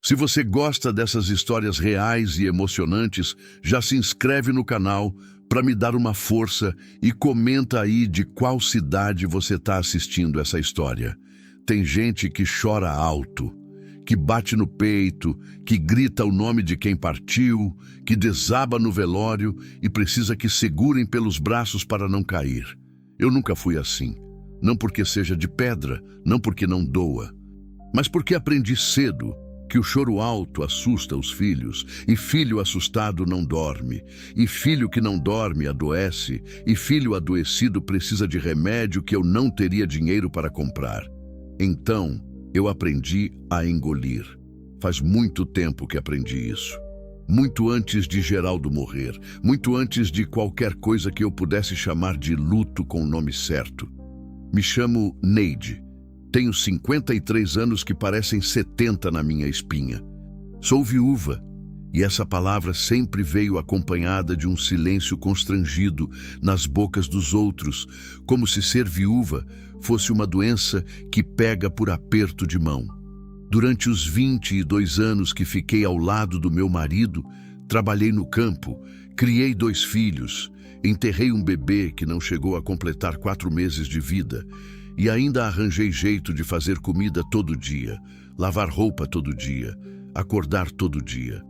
Se você gosta dessas histórias reais e emocionantes, já se inscreve no canal para me dar uma força e comenta aí de qual cidade você está assistindo essa história. Tem gente que chora alto, que bate no peito, que grita o nome de quem partiu, que desaba no velório e precisa que segurem pelos braços para não cair. Eu nunca fui assim. Não porque seja de pedra, não porque não doa, mas porque aprendi cedo que o choro alto assusta os filhos, e filho assustado não dorme, e filho que não dorme adoece, e filho adoecido precisa de remédio que eu não teria dinheiro para comprar. Então, eu aprendi a engolir. Faz muito tempo que aprendi isso. Muito antes de Geraldo morrer, muito antes de qualquer coisa que eu pudesse chamar de luto com o nome certo. Me chamo Neide. Tenho 53 anos que parecem 70 na minha espinha. Sou viúva, e essa palavra sempre veio acompanhada de um silêncio constrangido nas bocas dos outros, como se ser viúva fosse uma doença que pega por aperto de mão. Durante os 22 anos que fiquei ao lado do meu marido, trabalhei no campo, criei 2 filhos, enterrei um bebê que não chegou a completar 4 meses de vida, e ainda arranjei jeito de fazer comida todo dia, lavar roupa todo dia, acordar todo dia.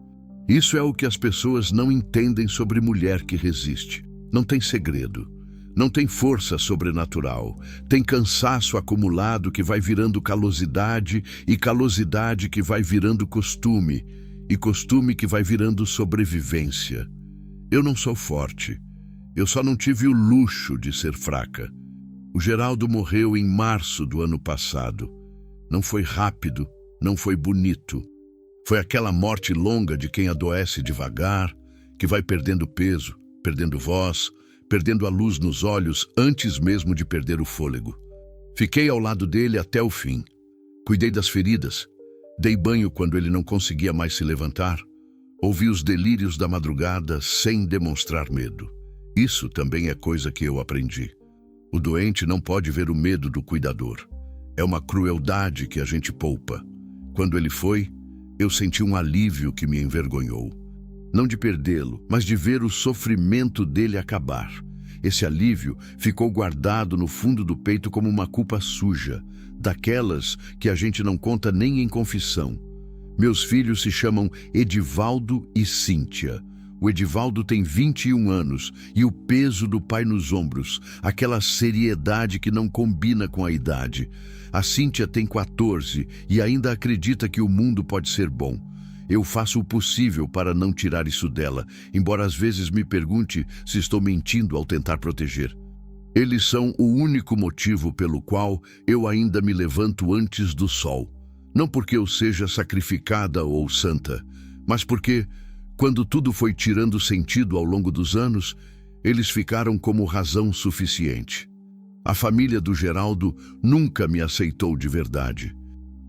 Isso é o que as pessoas não entendem sobre mulher que resiste. Não tem segredo, não tem força sobrenatural, tem cansaço acumulado que vai virando calosidade, e calosidade que vai virando costume, e costume que vai virando sobrevivência. Eu não sou forte, eu só não tive o luxo de ser fraca. O Geraldo morreu em março do ano passado. Não foi rápido, não foi bonito. Foi aquela morte longa de quem adoece devagar, que vai perdendo peso, perdendo voz, perdendo a luz nos olhos antes mesmo de perder o fôlego. Fiquei ao lado dele até o fim. Cuidei das feridas, dei banho quando ele não conseguia mais se levantar, ouvi os delírios da madrugada sem demonstrar medo. Isso também é coisa que eu aprendi. O doente não pode ver o medo do cuidador. É uma crueldade que a gente poupa. Quando ele foi, eu senti um alívio que me envergonhou. Não de perdê-lo, mas de ver o sofrimento dele acabar. Esse alívio ficou guardado no fundo do peito como uma culpa suja, daquelas que a gente não conta nem em confissão. Meus filhos se chamam Edivaldo e Cíntia. O Edivaldo tem 21 anos e o peso do pai nos ombros, aquela seriedade que não combina com a idade. A Cíntia tem 14 e ainda acredita que o mundo pode ser bom. Eu faço o possível para não tirar isso dela, embora às vezes me pergunte se estou mentindo ao tentar proteger. Eles são o único motivo pelo qual eu ainda me levanto antes do sol. Não porque eu seja sacrificada ou santa, mas porque, quando tudo foi tirando sentido ao longo dos anos, eles ficaram como razão suficiente. A família do Geraldo nunca me aceitou de verdade.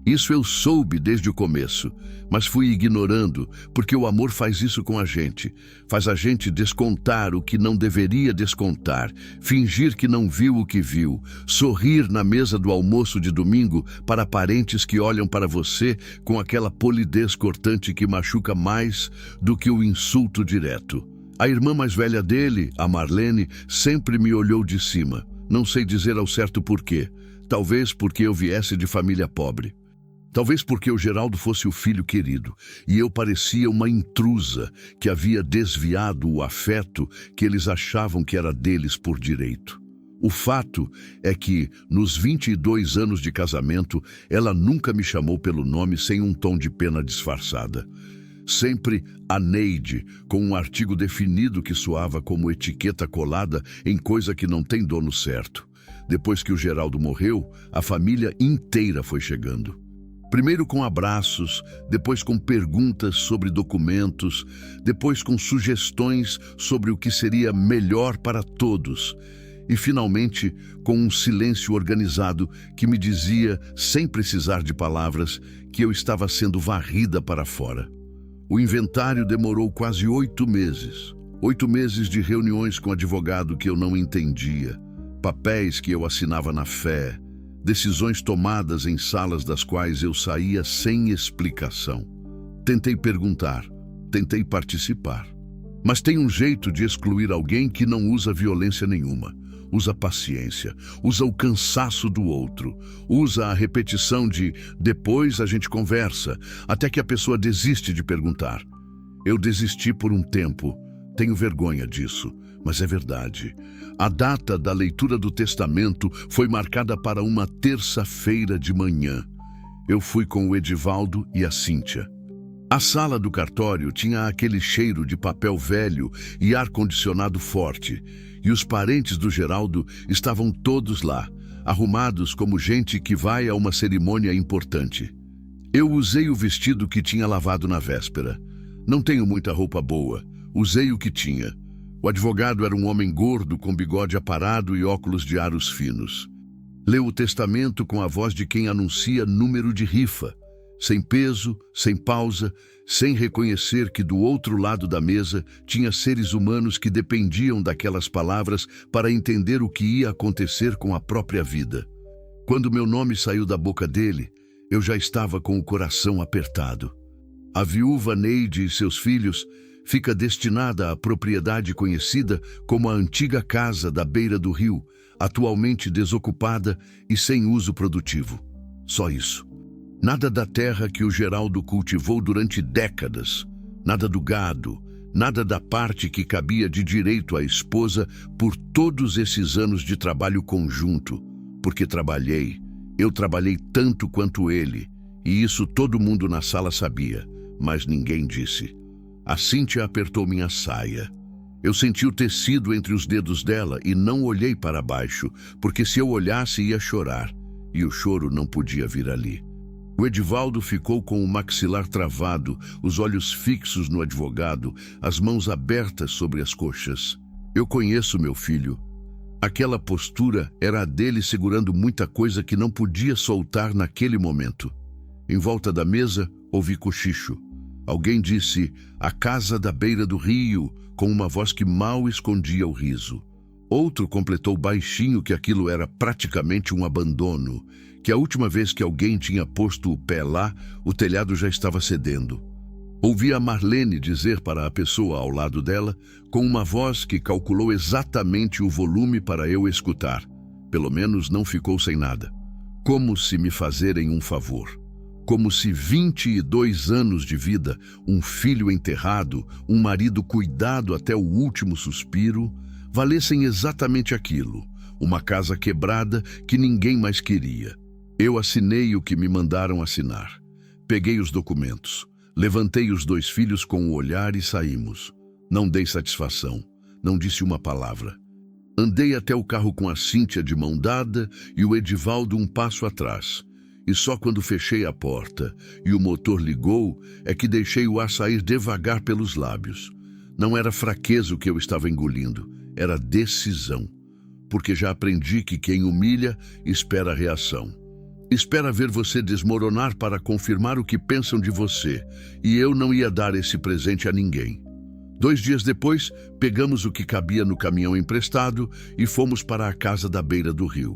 Isso eu soube desde o começo, mas fui ignorando, porque o amor faz isso com a gente. Faz a gente descontar o que não deveria descontar, fingir que não viu o que viu, sorrir na mesa do almoço de domingo para parentes que olham para você com aquela polidez cortante que machuca mais do que o insulto direto. A irmã mais velha dele, a Marlene, sempre me olhou de cima. Não sei dizer ao certo porquê. Talvez porque eu viesse de família pobre. Talvez porque o Geraldo fosse o filho querido, e eu parecia uma intrusa que havia desviado o afeto que eles achavam que era deles por direito. O fato é que, nos 22 anos de casamento, ela nunca me chamou pelo nome sem um tom de pena disfarçada. Sempre a Neide, com um artigo definido que soava como etiqueta colada em coisa que não tem dono certo. Depois que o Geraldo morreu, a família inteira foi chegando. Primeiro com abraços, depois com perguntas sobre documentos, depois com sugestões sobre o que seria melhor para todos, e finalmente com um silêncio organizado que me dizia, sem precisar de palavras, que eu estava sendo varrida para fora. O inventário demorou quase 8 meses. 8 meses de reuniões com advogado que eu não entendia, papéis que eu assinava na fé, decisões tomadas em salas das quais eu saía sem explicação. Tentei perguntar, tentei participar. Mas tem um jeito de excluir alguém que não usa violência nenhuma. Usa paciência, usa o cansaço do outro, usa a repetição de depois a gente conversa, até que a pessoa desiste de perguntar. Eu desisti por um tempo, tenho vergonha disso, mas é verdade. A data da leitura do testamento foi marcada para uma terça-feira de manhã. Eu fui com o Edivaldo e a Cíntia. A sala do cartório tinha aquele cheiro de papel velho e ar-condicionado forte, e os parentes do Geraldo estavam todos lá, arrumados como gente que vai a uma cerimônia importante. Eu usei o vestido que tinha lavado na véspera. Não tenho muita roupa boa, usei o que tinha. O advogado era um homem gordo com bigode aparado e óculos de aros finos. Leu o testamento com a voz de quem anuncia número de rifa, sem peso, sem pausa, sem reconhecer que do outro lado da mesa tinha seres humanos que dependiam daquelas palavras para entender o que ia acontecer com a própria vida. Quando meu nome saiu da boca dele, eu já estava com o coração apertado. A viúva Neide e seus filhos fica destinada à propriedade conhecida como a antiga casa da beira do rio, atualmente desocupada e sem uso produtivo. Só isso. Nada da terra que o Geraldo cultivou durante décadas, nada do gado, nada da parte que cabia de direito à esposa por todos esses anos de trabalho conjunto, porque eu trabalhei tanto quanto ele, e isso todo mundo na sala sabia, mas ninguém disse. A Cíntia apertou minha saia. Eu senti o tecido entre os dedos dela e não olhei para baixo, porque se eu olhasse ia chorar, e o choro não podia vir ali. O Edivaldo ficou com o maxilar travado, os olhos fixos no advogado, as mãos abertas sobre as coxas. Eu conheço meu filho. Aquela postura era a dele segurando muita coisa que não podia soltar naquele momento. Em volta da mesa, ouvi cochicho. Alguém disse, a casa da beira do rio, com uma voz que mal escondia o riso. Outro completou baixinho que aquilo era praticamente um abandono, que a última vez que alguém tinha posto o pé lá, o telhado já estava cedendo. Ouvi a Marlene dizer para a pessoa ao lado dela, com uma voz que calculou exatamente o volume para eu escutar. Pelo menos não ficou sem nada. Como se me fazerem um favor. Como se 22 anos de vida, um filho enterrado, um marido cuidado até o último suspiro, valessem exatamente aquilo, uma casa quebrada que ninguém mais queria. Eu assinei o que me mandaram assinar. Peguei os documentos, levantei os 2 filhos com o olhar e saímos. Não dei satisfação, não disse uma palavra. Andei até o carro com a Cíntia de mão dada e o Edivaldo um passo atrás. E só quando fechei a porta e o motor ligou é que deixei o ar sair devagar pelos lábios. Não era fraqueza o que eu estava engolindo, era decisão. Porque já aprendi que quem humilha espera a reação. Espera ver você desmoronar para confirmar o que pensam de você, e eu não ia dar esse presente a ninguém. 2 dias depois, pegamos o que cabia no caminhão emprestado e fomos para a casa da beira do rio.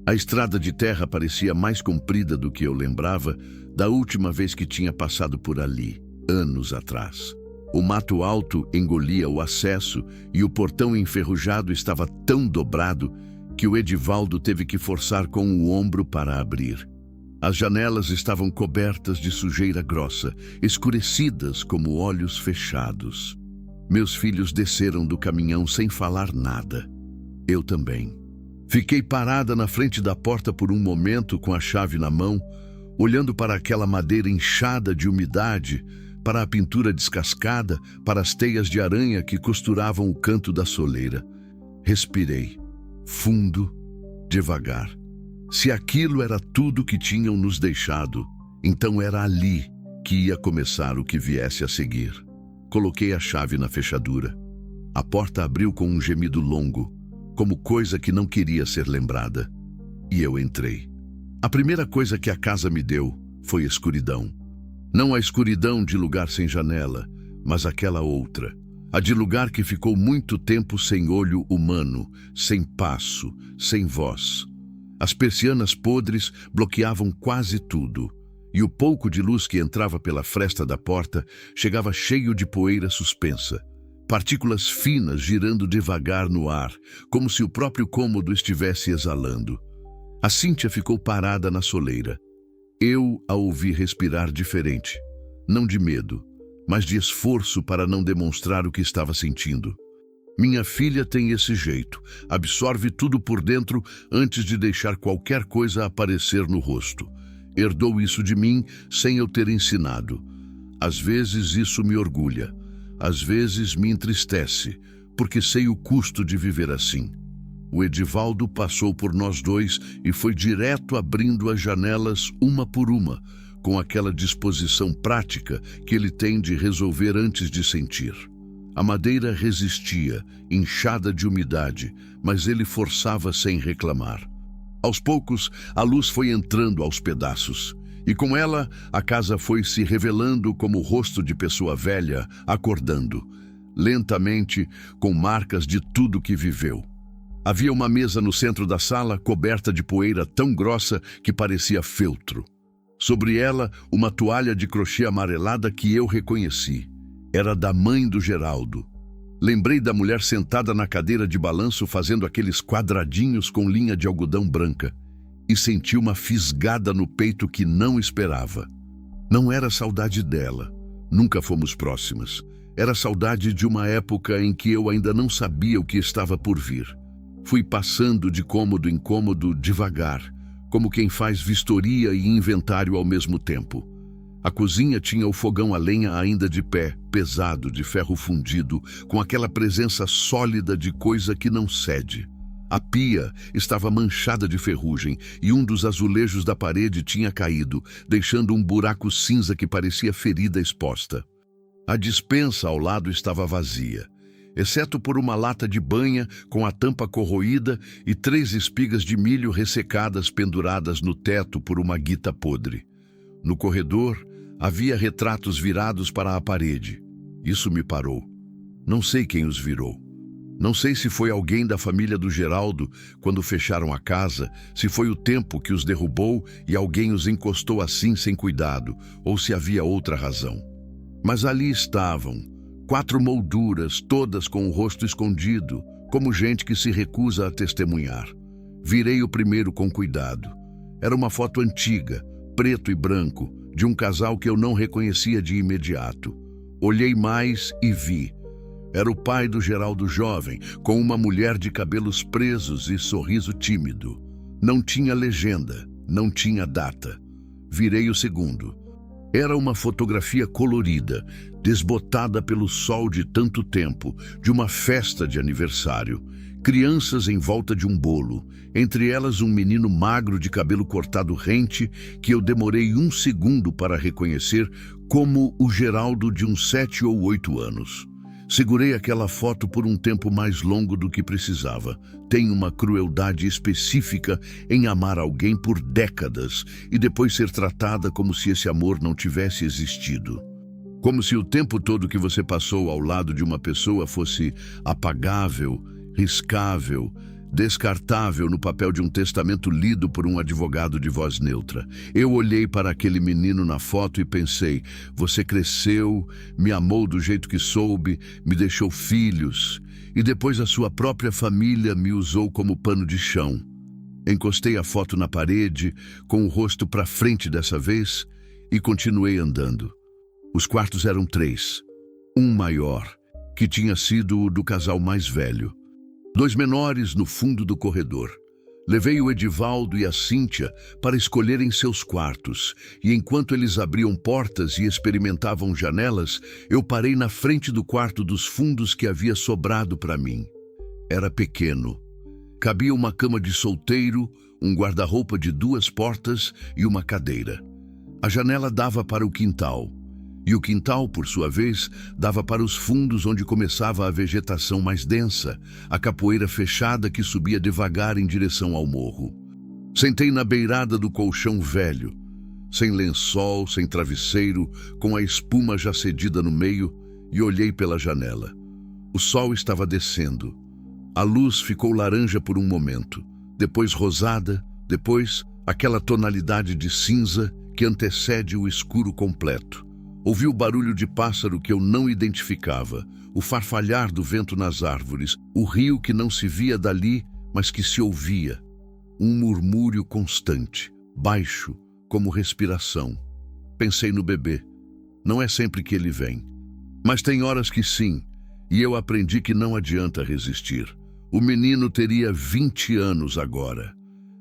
A estrada de terra parecia mais comprida do que eu lembrava da última vez que tinha passado por ali, anos atrás. O mato alto engolia o acesso e o portão enferrujado estava tão dobrado que o Edivaldo teve que forçar com o ombro para abrir. As janelas estavam cobertas de sujeira grossa, escurecidas como olhos fechados. Meus filhos desceram do caminhão sem falar nada. Eu também. Fiquei parada na frente da porta por um momento com a chave na mão, olhando para aquela madeira inchada de umidade, para a pintura descascada, para as teias de aranha que costuravam o canto da soleira. Respirei. Fundo, devagar. Se aquilo era tudo que tinham nos deixado, então era ali que ia começar o que viesse a seguir. Coloquei a chave na fechadura. A porta abriu com um gemido longo, como coisa que não queria ser lembrada. E eu entrei. A primeira coisa que a casa me deu foi escuridão. Não a escuridão de lugar sem janela, mas aquela outra. A de lugar que ficou muito tempo sem olho humano, sem passo, sem voz. As persianas podres bloqueavam quase tudo. e o pouco de luz que entrava pela fresta da porta chegava cheio de poeira suspensa, partículas finas girando devagar no ar, como se o próprio cômodo estivesse exalando. A Cíntia ficou parada na soleira. Eu a ouvi respirar diferente, não de medo, mas de esforço para não demonstrar o que estava sentindo. Minha filha tem esse jeito, absorve tudo por dentro antes de deixar qualquer coisa aparecer no rosto. Herdou isso de mim sem eu ter ensinado. Às vezes isso me orgulha, às vezes me entristece, porque sei o custo de viver assim. O Edivaldo passou por nós dois e foi direto abrindo as janelas uma por uma, com aquela disposição prática que ele tem de resolver antes de sentir. A madeira resistia, inchada de umidade, mas ele forçava sem reclamar. Aos poucos, a luz foi entrando aos pedaços, e com ela, a casa foi se revelando como o rosto de pessoa velha, acordando, lentamente, com marcas de tudo que viveu. Havia uma mesa no centro da sala, coberta de poeira tão grossa que parecia feltro. Sobre ela, uma toalha de crochê amarelada que eu reconheci. Era da mãe do Geraldo. Lembrei da mulher sentada na cadeira de balanço fazendo aqueles quadradinhos com linha de algodão branca e senti uma fisgada no peito que não esperava. Não era saudade dela, nunca fomos próximas. Era saudade de uma época em que eu ainda não sabia o que estava por vir. Fui passando de cômodo em cômodo devagar, como quem faz vistoria e inventário ao mesmo tempo. A cozinha tinha o fogão a lenha ainda de pé, pesado, de ferro fundido, com aquela presença sólida de coisa que não cede. A pia estava manchada de ferrugem e um dos azulejos da parede tinha caído, deixando um buraco cinza que parecia ferida exposta. A despensa ao lado estava vazia, exceto por uma lata de banha com a tampa corroída e 3 espigas de milho ressecadas penduradas no teto por uma guita podre. No corredor, havia retratos virados para a parede. Isso me parou. Não sei quem os virou. Não sei se foi alguém da família do Geraldo quando fecharam a casa, se foi o tempo que os derrubou e alguém os encostou assim sem cuidado, ou se havia outra razão. Mas ali estavam, 4 molduras, todas com o rosto escondido, como gente que se recusa a testemunhar. Virei o primeiro com cuidado. Era uma foto antiga, preto e branco, de um casal que eu não reconhecia de imediato. Olhei mais e vi. Era o pai do Geraldo jovem, com uma mulher de cabelos presos e sorriso tímido. Não tinha legenda, não tinha data. Virei o segundo. Era uma fotografia colorida, desbotada pelo sol de tanto tempo, de uma festa de aniversário. Crianças em volta de um bolo, entre elas um menino magro de cabelo cortado rente, que eu demorei 1 segundo para reconhecer como o Geraldo de uns 7 ou 8 anos. Segurei aquela foto por um tempo mais longo do que precisava. Tenho uma crueldade específica em amar alguém por décadas e depois ser tratada como se esse amor não tivesse existido. Como se o tempo todo que você passou ao lado de uma pessoa fosse apagável, riscável, descartável no papel de um testamento lido por um advogado de voz neutra. Eu olhei para aquele menino na foto e pensei, você cresceu, me amou do jeito que soube, me deixou filhos, e depois a sua própria família me usou como pano de chão. Encostei a foto na parede, com o rosto para frente dessa vez, e continuei andando. Os quartos eram 3. Um maior, que tinha sido o do casal mais velho. 2 menores no fundo do corredor. Levei o Edivaldo e a Cíntia para escolherem seus quartos, e enquanto eles abriam portas e experimentavam janelas, eu parei na frente do quarto dos fundos que havia sobrado para mim. Era pequeno. Cabia uma cama de solteiro, um guarda-roupa de 2 portas e uma cadeira. A janela dava para o quintal. E o quintal, por sua vez, dava para os fundos onde começava a vegetação mais densa, a capoeira fechada que subia devagar em direção ao morro. Sentei na beirada do colchão velho, sem lençol, sem travesseiro, com a espuma já cedida no meio, e olhei pela janela. O sol estava descendo. A luz ficou laranja por um momento, depois rosada, depois aquela tonalidade de cinza que antecede o escuro completo. Ouvi o barulho de pássaro que eu não identificava, o farfalhar do vento nas árvores, o rio que não se via dali, mas que se ouvia. Um murmúrio constante, baixo, como respiração. Pensei no bebê. Não é sempre que ele vem. Mas tem horas que sim, e eu aprendi que não adianta resistir. O menino teria 20 anos agora.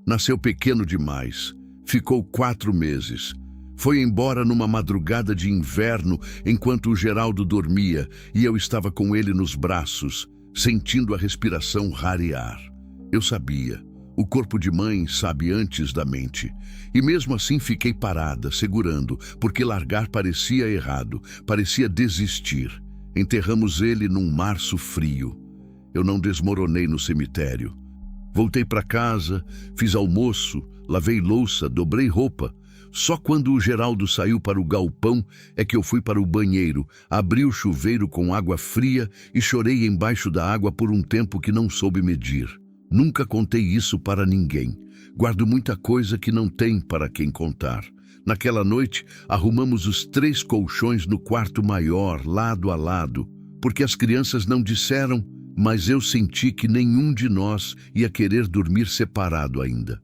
Nasceu pequeno demais. Ficou 4 meses. Foi embora numa madrugada de inverno enquanto o Geraldo dormia e eu estava com ele nos braços, sentindo a respiração rarear. Eu sabia. O corpo de mãe sabe antes da mente. E mesmo assim fiquei parada, segurando, porque largar parecia errado, parecia desistir. Enterramos ele num março frio. Eu não desmoronei no cemitério. Voltei para casa, fiz almoço, lavei louça, dobrei roupa. Só quando o Geraldo saiu para o galpão é que eu fui para o banheiro, abri o chuveiro com água fria e chorei embaixo da água por um tempo que não soube medir. Nunca contei isso para ninguém. Guardo muita coisa que não tem para quem contar. Naquela noite, arrumamos os 3 colchões no quarto maior, lado a lado, porque as crianças não disseram, mas eu senti que nenhum de nós ia querer dormir separado ainda.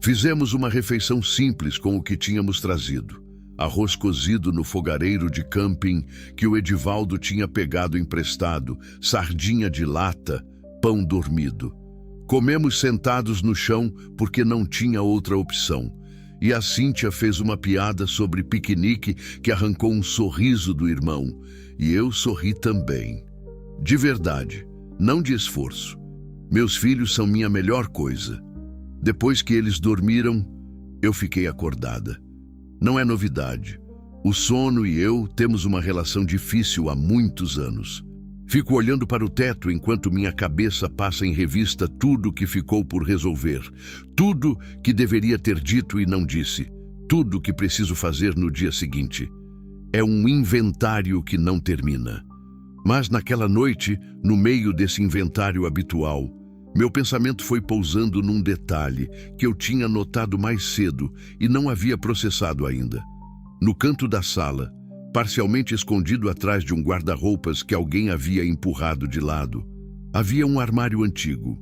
Fizemos uma refeição simples com o que tínhamos trazido. Arroz cozido no fogareiro de camping que o Edivaldo tinha pegado emprestado, sardinha de lata, pão dormido. Comemos sentados no chão porque não tinha outra opção. E a Cíntia fez uma piada sobre piquenique que arrancou um sorriso do irmão. E eu sorri também. De verdade, não de esforço. Meus filhos são minha melhor coisa. Depois que eles dormiram, eu fiquei acordada. Não é novidade. O sono e eu temos uma relação difícil há muitos anos. Fico olhando para o teto enquanto minha cabeça passa em revista tudo que ficou por resolver, tudo que deveria ter dito e não disse, tudo que preciso fazer no dia seguinte. É um inventário que não termina. Mas naquela noite, no meio desse inventário habitual, meu pensamento foi pousando num detalhe que eu tinha notado mais cedo e não havia processado ainda. No canto da sala, parcialmente escondido atrás de um guarda-roupas que alguém havia empurrado de lado, havia um armário antigo,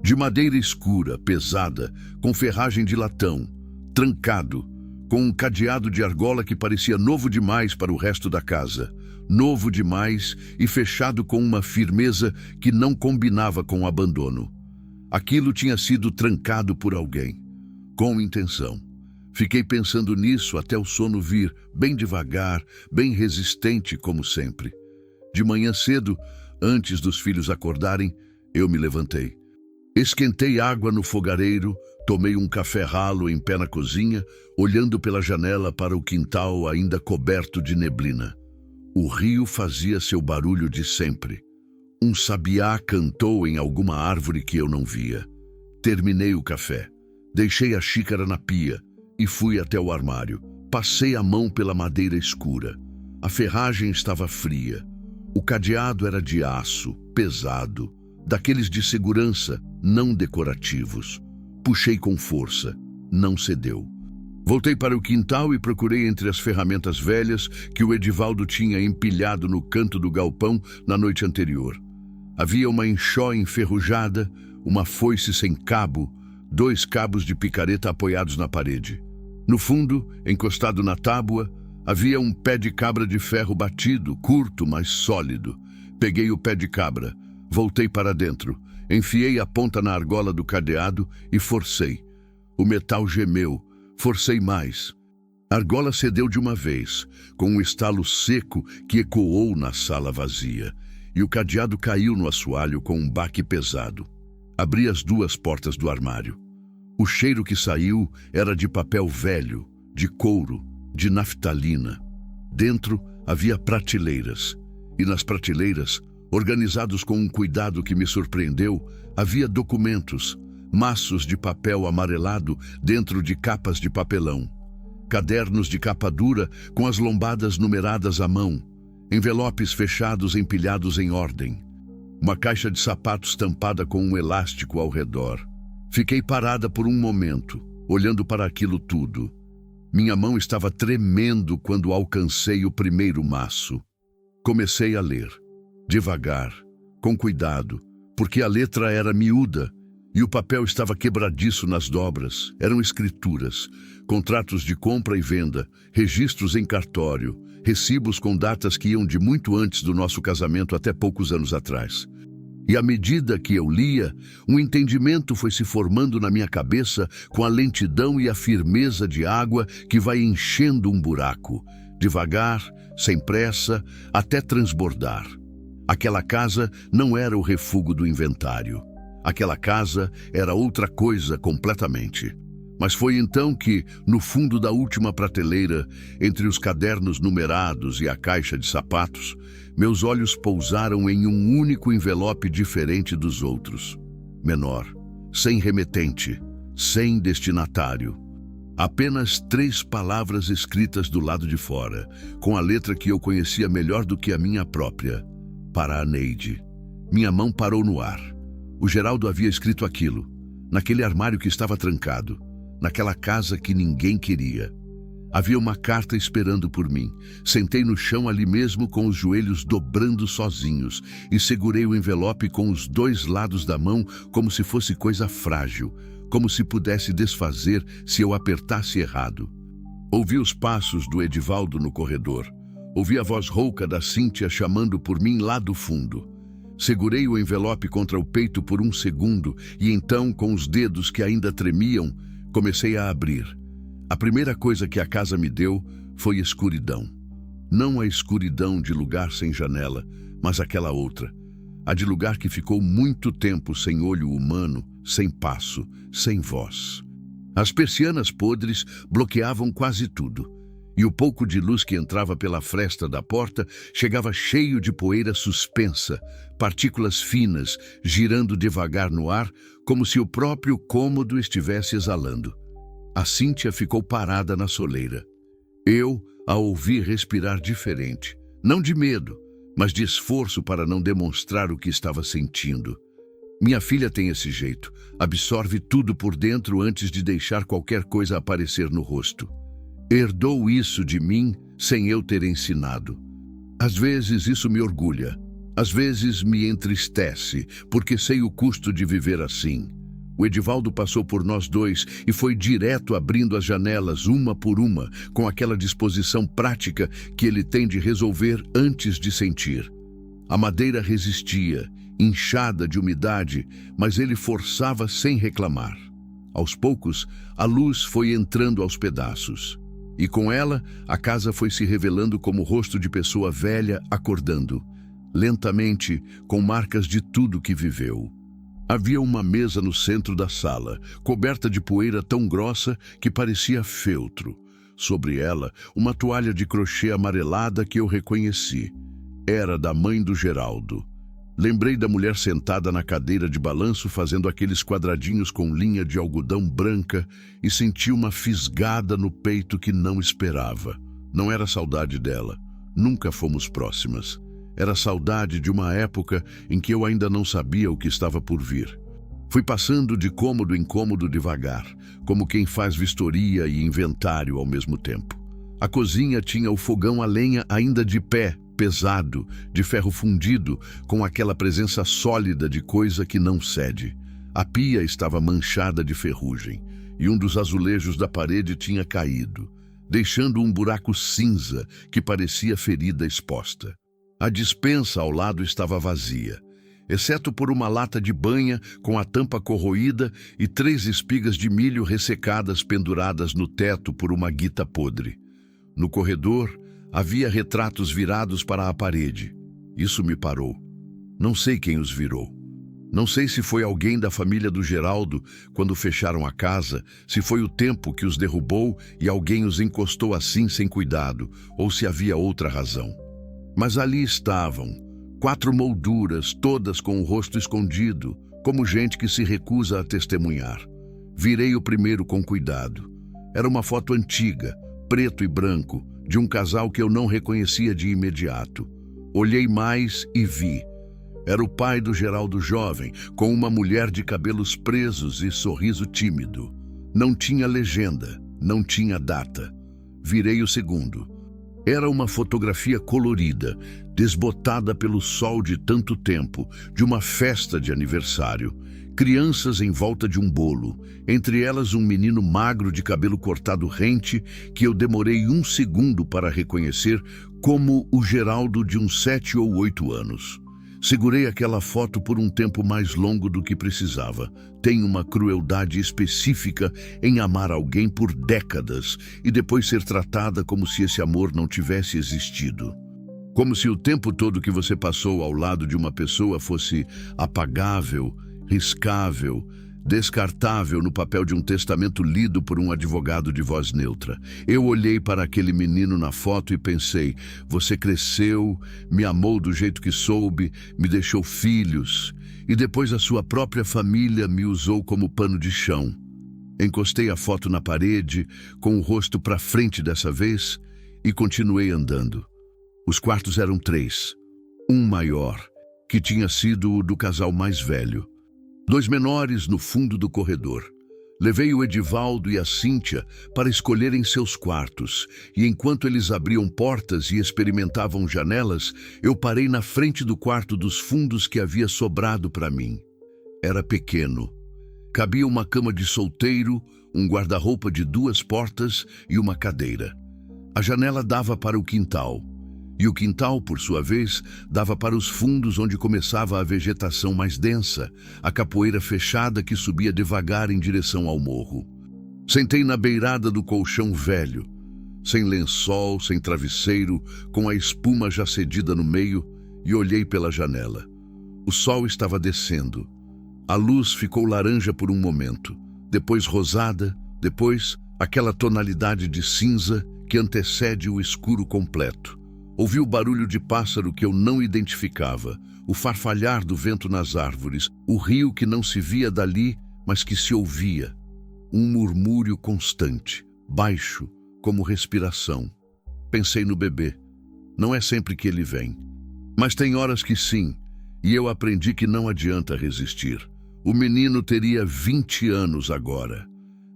de madeira escura, pesada, com ferragem de latão, trancado, com um cadeado de argola que parecia novo demais para o resto da casa, novo demais e fechado com uma firmeza que não combinava com o abandono. Aquilo tinha sido trancado por alguém, com intenção. Fiquei pensando nisso até o sono vir, bem devagar, bem resistente como sempre. De manhã cedo, antes dos filhos acordarem, eu me levantei. Esquentei água no fogareiro, tomei um café ralo em pé na cozinha, olhando pela janela para o quintal ainda coberto de neblina. O rio fazia seu barulho de sempre. Um sabiá cantou em alguma árvore que eu não via. Terminei o café. Deixei a xícara na pia e fui até o armário. Passei a mão pela madeira escura. A ferragem estava fria. O cadeado era de aço, pesado, daqueles de segurança, não decorativos. Puxei com força. Não cedeu. Voltei para o quintal e procurei entre as ferramentas velhas que o Edivaldo tinha empilhado no canto do galpão na noite anterior. Havia uma enxó enferrujada, uma foice sem cabo, 2 cabos de picareta apoiados na parede. No fundo, encostado na tábua, havia um pé de cabra de ferro batido, curto, mas sólido. Peguei o pé de cabra, voltei para dentro, enfiei a ponta na argola do cadeado e forcei. O metal gemeu, forcei mais. A argola cedeu de uma vez, com um estalo seco que ecoou na sala vazia, e o cadeado caiu no assoalho com um baque pesado. Abri as 2 portas do armário. O cheiro que saiu era de papel velho, de couro, de naftalina. Dentro havia prateleiras, e nas prateleiras, organizados com um cuidado que me surpreendeu, havia documentos, maços de papel amarelado dentro de capas de papelão, cadernos de capa dura com as lombadas numeradas à mão, envelopes fechados empilhados em ordem, uma caixa de sapatos tampada com um elástico ao redor. Fiquei parada por um momento, olhando para aquilo tudo. Minha mão estava tremendo quando alcancei o primeiro maço. Comecei a ler, devagar, com cuidado, porque a letra era miúda e o papel estava quebradiço nas dobras. Eram escrituras, contratos de compra e venda, registros em cartório, recibos com datas que iam de muito antes do nosso casamento até poucos anos atrás. E à medida que eu lia, um entendimento foi se formando na minha cabeça com a lentidão e a firmeza de água que vai enchendo um buraco, devagar, sem pressa, até transbordar. Aquela casa não era o refúgio do inventário. Aquela casa era outra coisa completamente. Mas foi então que, no fundo da última prateleira, entre os cadernos numerados e a caixa de sapatos, meus olhos pousaram em um único envelope diferente dos outros. Menor, sem remetente, sem destinatário. Apenas 3 palavras escritas do lado de fora, com a letra que eu conhecia melhor do que a minha própria. Para a Neide. Minha mão parou no ar. O Geraldo havia escrito aquilo, naquele armário que estava trancado, naquela casa que ninguém queria. Havia uma carta esperando por mim. Sentei no chão ali mesmo com os joelhos dobrando sozinhos e segurei o envelope com os 2 lados da mão como se fosse coisa frágil, como se pudesse desfazer se eu apertasse errado. Ouvi os passos do Edivaldo no corredor. Ouvi a voz rouca da Cíntia chamando por mim lá do fundo. Segurei o envelope contra o peito por um segundo e então, com os dedos que ainda tremiam, comecei a abrir. A primeira coisa que a casa me deu foi escuridão. Não a escuridão de lugar sem janela, mas aquela outra. A de lugar que ficou muito tempo sem olho humano, sem passo, sem voz. As persianas podres bloqueavam quase tudo. E o pouco de luz que entrava pela fresta da porta chegava cheio de poeira suspensa, partículas finas, girando devagar no ar, como se o próprio cômodo estivesse exalando. A Cíntia ficou parada na soleira. Eu a ouvi respirar diferente, não de medo, mas de esforço para não demonstrar o que estava sentindo. Minha filha tem esse jeito, absorve tudo por dentro antes de deixar qualquer coisa aparecer no rosto. Herdou isso de mim sem eu ter ensinado. Às vezes isso me orgulha, às vezes me entristece, porque sei o custo de viver assim. O Edivaldo passou por nós 2 e foi direto abrindo as janelas uma por uma, com aquela disposição prática que ele tem de resolver antes de sentir. A madeira resistia, inchada de umidade, mas ele forçava sem reclamar. Aos poucos, a luz foi entrando aos pedaços. E com ela, a casa foi se revelando como o rosto de pessoa velha acordando, lentamente, com marcas de tudo que viveu. Havia uma mesa no centro da sala, coberta de poeira tão grossa que parecia feltro. Sobre ela, uma toalha de crochê amarelada que eu reconheci. Era da mãe do Geraldo. Lembrei da mulher sentada na cadeira de balanço fazendo aqueles quadradinhos com linha de algodão branca e senti uma fisgada no peito que não esperava. Não era saudade dela. Nunca fomos próximas. Era saudade de uma época em que eu ainda não sabia o que estava por vir. Fui passando de cômodo em cômodo devagar, como quem faz vistoria e inventário ao mesmo tempo. A cozinha tinha o fogão a lenha ainda de pé, pesado, de ferro fundido, com aquela presença sólida de coisa que não cede. A pia estava manchada de ferrugem, e um dos azulejos da parede tinha caído, deixando um buraco cinza que parecia ferida exposta. A despensa ao lado estava vazia, exceto por uma lata de banha com a tampa corroída e 3 espigas de milho ressecadas penduradas no teto por uma guita podre. No corredor, havia retratos virados para a parede. Isso me parou. Não sei quem os virou. Não sei se foi alguém da família do Geraldo quando fecharam a casa, se foi o tempo que os derrubou e alguém os encostou assim sem cuidado, ou se havia outra razão. Mas ali estavam, 4 molduras, todas com o rosto escondido, como gente que se recusa a testemunhar. Virei o primeiro com cuidado. Era uma foto antiga, preto e branco, de um casal que eu não reconhecia de imediato. Olhei mais e vi. Era o pai do Geraldo jovem, com uma mulher de cabelos presos e sorriso tímido. Não tinha legenda, não tinha data. Virei o segundo. Era uma fotografia colorida, desbotada pelo sol de tanto tempo, de uma festa de aniversário. Crianças em volta de um bolo, entre elas um menino magro de cabelo cortado rente, que eu demorei 1 segundo para reconhecer como o Geraldo de uns 7 ou 8 anos. Segurei aquela foto por um tempo mais longo do que precisava. Tenho uma crueldade específica em amar alguém por décadas e depois ser tratada como se esse amor não tivesse existido. Como se o tempo todo que você passou ao lado de uma pessoa fosse apagável, riscável, descartável no papel de um testamento lido por um advogado de voz neutra. Eu olhei para aquele menino na foto e pensei: você cresceu, me amou do jeito que soube, me deixou filhos, e depois a sua própria família me usou como pano de chão. Encostei a foto na parede, com o rosto para frente dessa vez, e continuei andando. Os quartos eram 3. Um maior, que tinha sido o do casal mais velho. 2 menores no fundo do corredor. Levei o Edivaldo e a Cíntia para escolherem seus quartos, e enquanto eles abriam portas e experimentavam janelas, eu parei na frente do quarto dos fundos que havia sobrado para mim. Era pequeno. Cabia uma cama de solteiro, um guarda-roupa de 2 portas e uma cadeira. A janela dava para o quintal. E o quintal, por sua vez, dava para os fundos onde começava a vegetação mais densa, a capoeira fechada que subia devagar em direção ao morro. Sentei na beirada do colchão velho, sem lençol, sem travesseiro, com a espuma já cedida no meio, e olhei pela janela. O sol estava descendo. A luz ficou laranja por um momento, depois rosada, depois aquela tonalidade de cinza que antecede o escuro completo. Ouvi o barulho de pássaro que eu não identificava, o farfalhar do vento nas árvores, o rio que não se via dali, mas que se ouvia. Um murmúrio constante, baixo, como respiração. Pensei no bebê. Não é sempre que ele vem. Mas tem horas que sim, e eu aprendi que não adianta resistir. O menino teria 20 anos agora.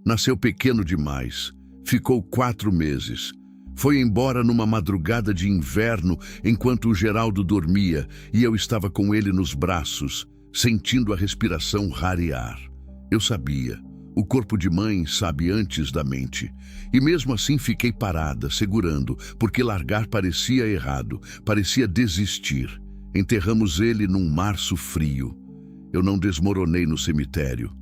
Nasceu pequeno demais. Ficou 4 meses. Foi embora numa madrugada de inverno enquanto o Geraldo dormia e eu estava com ele nos braços, sentindo a respiração rarear. Eu sabia. O corpo de mãe sabe antes da mente. E mesmo assim fiquei parada, segurando, porque largar parecia errado, parecia desistir. Enterramos ele num março frio. Eu não desmoronei no cemitério.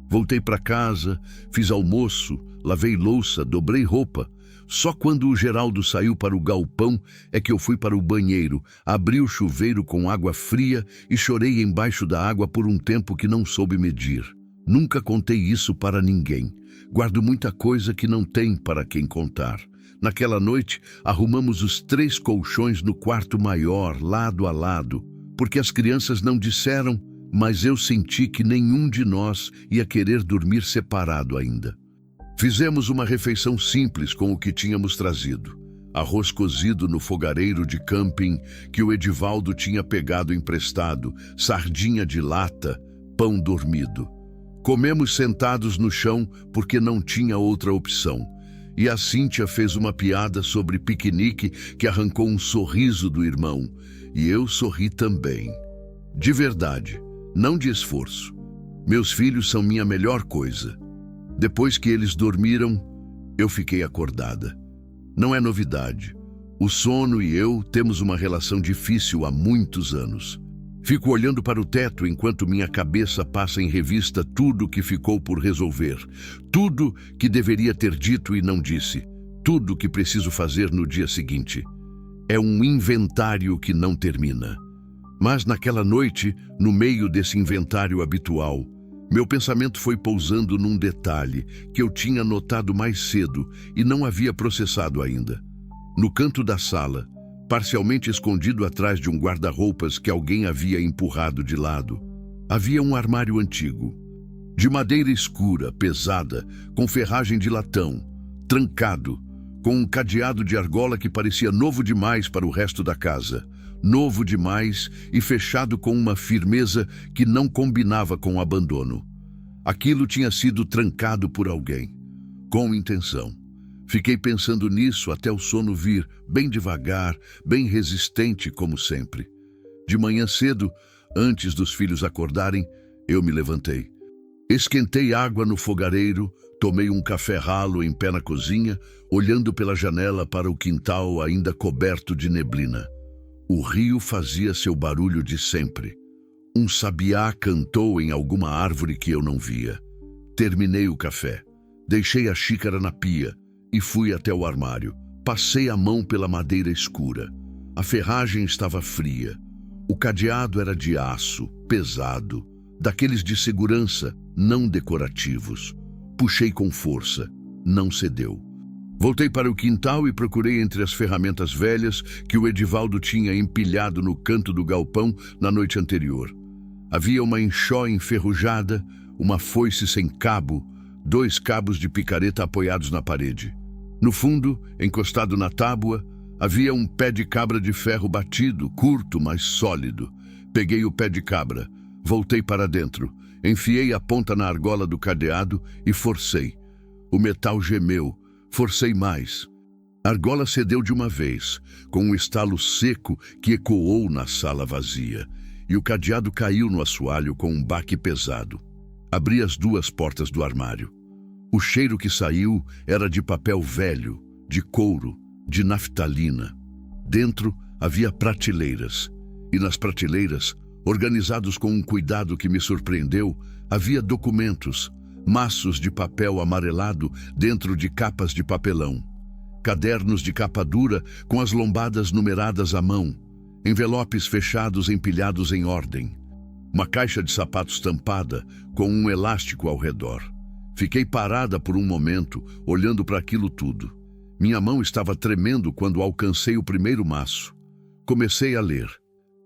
Voltei para casa, fiz almoço, lavei louça, dobrei roupa. Só quando o Geraldo saiu para o galpão é que eu fui para o banheiro, abri o chuveiro com água fria e chorei embaixo da água por um tempo que não soube medir. Nunca contei isso para ninguém. Guardo muita coisa que não tem para quem contar. Naquela noite, arrumamos os 3 colchões no quarto maior, lado a lado, porque as crianças não disseram, mas eu senti que nenhum de nós ia querer dormir separado ainda. Fizemos uma refeição simples com o que tínhamos trazido. Arroz cozido no fogareiro de camping que o Edivaldo tinha pegado emprestado, sardinha de lata, pão dormido. Comemos sentados no chão porque não tinha outra opção. E a Cíntia fez uma piada sobre piquenique que arrancou um sorriso do irmão. E eu sorri também. De verdade, não de esforço. Meus filhos são minha melhor coisa. Depois que eles dormiram, eu fiquei acordada. Não é novidade. O sono e eu temos uma relação difícil há muitos anos. Fico olhando para o teto enquanto minha cabeça passa em revista tudo que ficou por resolver. Tudo que deveria ter dito e não disse. Tudo que preciso fazer no dia seguinte. É um inventário que não termina. Mas naquela noite, no meio desse inventário habitual, meu pensamento foi pousando num detalhe que eu tinha notado mais cedo e não havia processado ainda. No canto da sala, parcialmente escondido atrás de um guarda-roupas que alguém havia empurrado de lado, havia um armário antigo, de madeira escura, pesada, com ferragem de latão, trancado, com um cadeado de argola que parecia novo demais para o resto da casa. Novo demais e fechado com uma firmeza que não combinava com o abandono. Aquilo tinha sido trancado por alguém, com intenção. Fiquei pensando nisso até o sono vir, bem devagar, bem resistente como sempre. De manhã cedo, antes dos filhos acordarem, eu me levantei. Esquentei água no fogareiro, tomei um café ralo em pé na cozinha, olhando pela janela para o quintal ainda coberto de neblina. O rio fazia seu barulho de sempre. Um sabiá cantou em alguma árvore que eu não via. Terminei o café. Deixei a xícara na pia e fui até o armário. Passei a mão pela madeira escura. A ferragem estava fria. O cadeado era de aço, pesado, daqueles de segurança, não decorativos. Puxei com força. Não cedeu. Voltei para o quintal e procurei entre as ferramentas velhas que o Edivaldo tinha empilhado no canto do galpão na noite anterior. Havia uma enxó enferrujada, uma foice sem cabo, 2 cabos de picareta apoiados na parede. No fundo, encostado na tábua, havia um pé de cabra de ferro batido, curto, mas sólido. Peguei o pé de cabra, voltei para dentro, enfiei a ponta na argola do cadeado e forcei. O metal gemeu, forcei mais. A argola cedeu de uma vez, com um estalo seco que ecoou na sala vazia, e o cadeado caiu no assoalho com um baque pesado. Abri as 2 portas do armário. O cheiro que saiu era de papel velho, de couro, de naftalina. Dentro havia prateleiras, e nas prateleiras, organizados com um cuidado que me surpreendeu, havia documentos, maços de papel amarelado dentro de capas de papelão, cadernos de capa dura com as lombadas numeradas à mão, envelopes fechados empilhados em ordem, uma caixa de sapatos tampada com um elástico ao redor. Fiquei parada por um momento, olhando para aquilo tudo. Minha mão estava tremendo quando alcancei o primeiro maço. Comecei a ler,